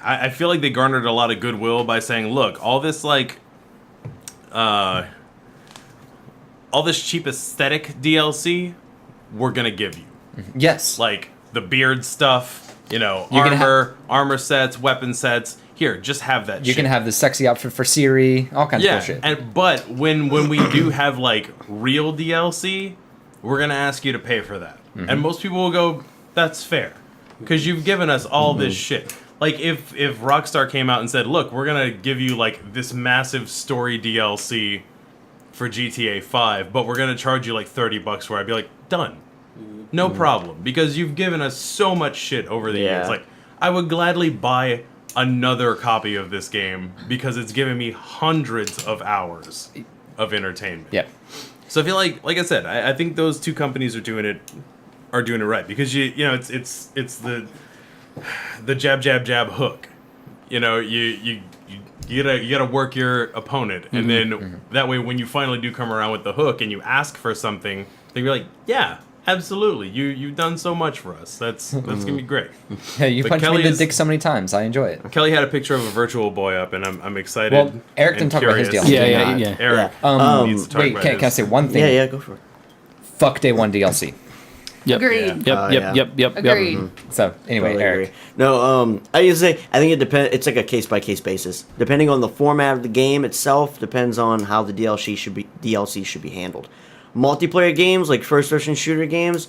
I feel like they garnered a lot of goodwill by saying, look, all this cheap aesthetic DLC, we're gonna give you. Yes. Like the beard stuff, can armor sets, weapon sets. Here, just have that. You shit. can have the sexy outfit for Siri, all kinds of bullshit. But when we do have like real DLC, we're gonna ask you to pay for that, and most people will go, "That's fair," because you've given us all this shit. Like if Rockstar came out and said, "Look, we're gonna give you like this massive story DLC for GTA 5, but we're gonna charge you like $30 for it," I'd be like, "Done, no problem," because you've given us so much shit over the years. Like I would gladly buy another copy of this game because it's given me hundreds of hours of entertainment. Yeah. So I feel like I said, I think those two companies are doing it right because you know it's the jab hook. You know, you gotta work your opponent, and then that way when you finally do come around with the hook and you ask for something, then you're like, yeah. Absolutely, you've done so much for us. That's gonna be great. Hey, you But punched me Kelli in the is- dick so many times. I enjoy it. Kelly had a picture of a virtual boy up, and I'm excited. Well, Eric didn't and talk about his curious. DLC. Yeah. Eric needs to talk Wait, about can I his. say one thing? Yeah, go for it. Fuck Day 1 DLC. Yep. Agreed. Yep. Agreed. So, anyway, Totally Eric. agree. No, I used to say I think it depends. It's like a case by case basis, depending on the format of the game itself. Depends on how the DLC should be handled. Multiplayer games like first person shooter games,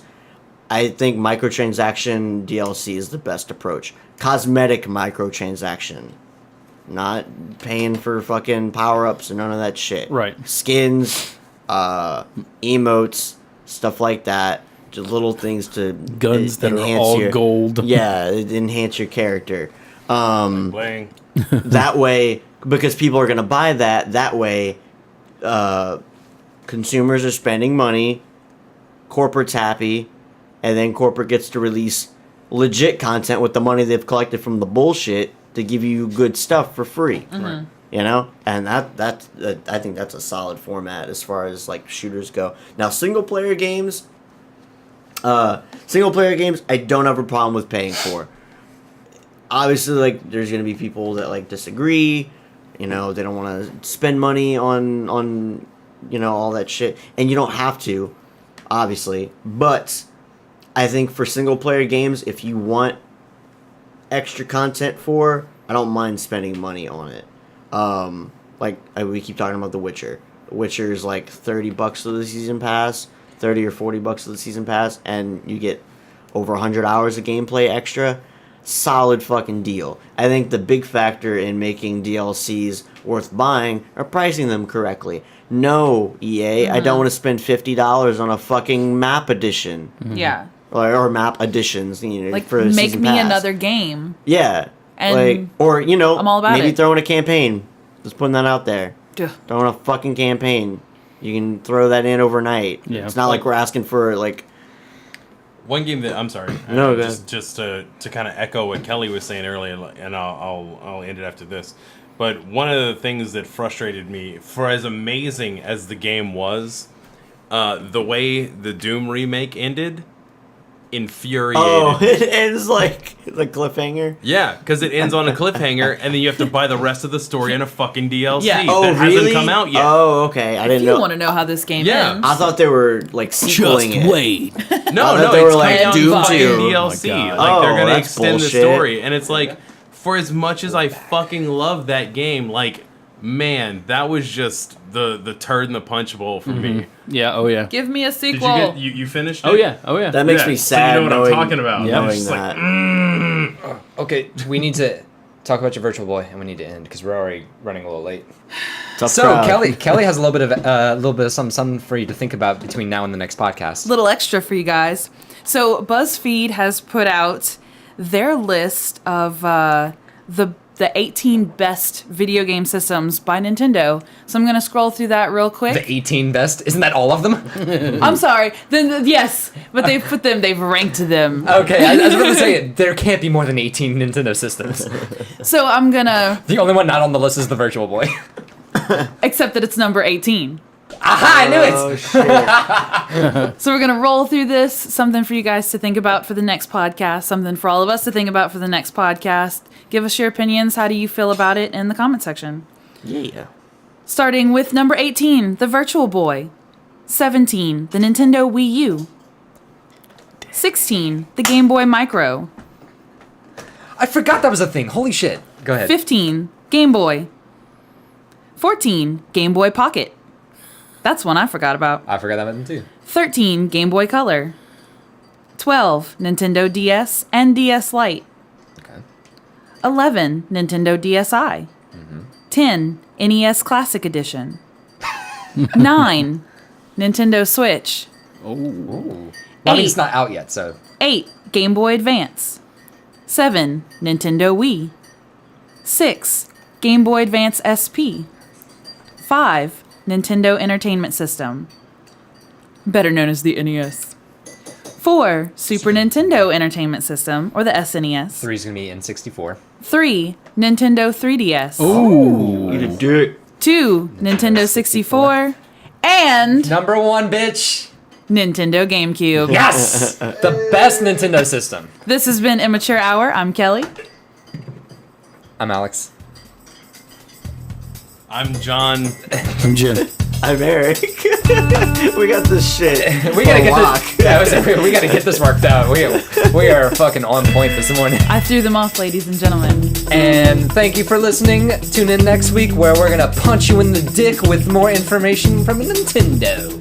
I think microtransaction DLC is the best approach. Cosmetic microtransaction, not paying for fucking power ups and none of that shit. Right. Skins, emotes, stuff like that. Just little things to Guns that are all gold. Yeah, enhance your character. Bling. That way, because people are going to buy that. That way, consumers are spending money. Corporate's happy, and then corporate gets to release legit content with the money they've collected from the bullshit to give you good stuff for free. Mm-hmm. You know, and that's I think that's a solid format as far as like shooters go. Now, single player games, I don't have a problem with paying for. Obviously, like there's gonna be people that like disagree. You know, they don't want to spend money on you know all that shit, and you don't have to, obviously. But I think for single player games, if you want extra content I don't mind spending money on it. We keep talking about The Witcher. The Witcher is like $30 for the season pass, $30 or $40 for the season pass, and you get over 100 hours of gameplay extra. Solid fucking deal. I think the big factor in making DLCs worth buying are pricing them correctly. No, EA, I don't want to spend $50 on a fucking map edition. Yeah. Or map editions, Like, for a make season me pass. another game. Yeah. And or, I'm all about maybe it. throw in a campaign. Just putting that out there. Ugh. Throw in a fucking campaign. You can throw that in overnight. Yeah. It's not like we're asking for, like... One game that I'm sorry, No, go just to kind of echo what Kelly was saying earlier, and I'll end it after this. But one of the things that frustrated me, for as amazing as the game was, the way the Doom remake ended, infuriated. Oh, it ends like the cliffhanger? Yeah, because it ends on a cliffhanger, and then you have to buy the rest of the story in a fucking DLC Yeah. Oh, that really? hasn't come out yet. Oh, okay. I If didn't you know. want to know how this game Yeah. ends. I thought they were, like, sequeling it. wait. No, I thought no, they were it's like coming out in Doom fucking 2. DLC. Oh my God. Like they're Oh, gonna that's extend bullshit. the story, and it's like, for as much as I fucking love that game, like, man, that was just the turd in the punch bowl for me. Yeah. Oh yeah. Give me a Did you sequel. get you finished it? Oh yeah. Oh yeah. That makes Yeah, me so sad you know what knowing, I'm talking about. Yeah. knowing It's just like, that. Okay, we need to talk about your Virtual Boy, and we need to end because we're already running a little late. Tough So crowd. Kelly has a little bit of something for you to think about between now and the next podcast. Little extra for you guys. So BuzzFeed has put out their list of the 18 best video game systems by Nintendo. So I'm going to scroll through that real quick. The 18 best, isn't that all of them? I'm sorry. Yes, but they've ranked them. Okay, I was about to say there can't be more than 18 Nintendo systems. So I'm going to, The only one not on the list is the Virtual Boy. accept that it's number 18. Aha! I knew it. Oh, shit. So we're going to roll through this, something for you guys to think about for the next podcast, something for all of us to think about for the next podcast. Give us your opinions. How do you feel about it in the comment section? Yeah. Starting with number 18, the Virtual Boy. 17, the Nintendo Wii U. 16, the Game Boy Micro. I forgot that was a thing. Holy shit! Go ahead. 15, Game Boy. 14, Game Boy Pocket. That's one I forgot about. I forgot that one too. 13, Game Boy Color. 12, Nintendo DS and DS Lite. Okay. 11, Nintendo DSi. 10, NES Classic Edition. 9, Nintendo Switch. Well, I mean, it's 8, not out yet, so 8, Game Boy Advance. 7, Nintendo Wii. 6, Game Boy Advance SP. 5, Nintendo Entertainment System, better known as the NES. 4, Super Nintendo Entertainment System, or the SNES. 3's gonna be N64. 3, Nintendo 3DS. Eat a dick. 2, Nintendo 64. And Number 1, bitch. Nintendo GameCube. Yes, the best Nintendo system. This has been Immature Hour. I'm Kelly. I'm Alex. I'm John. I'm Jim. I'm Eric. We got this shit. We gotta on get lock. this. We gotta get this worked out. We are fucking on point this morning. I threw them off, ladies and gentlemen. And thank you for listening. Tune in next week where we're gonna punch you in the dick with more information from Nintendo.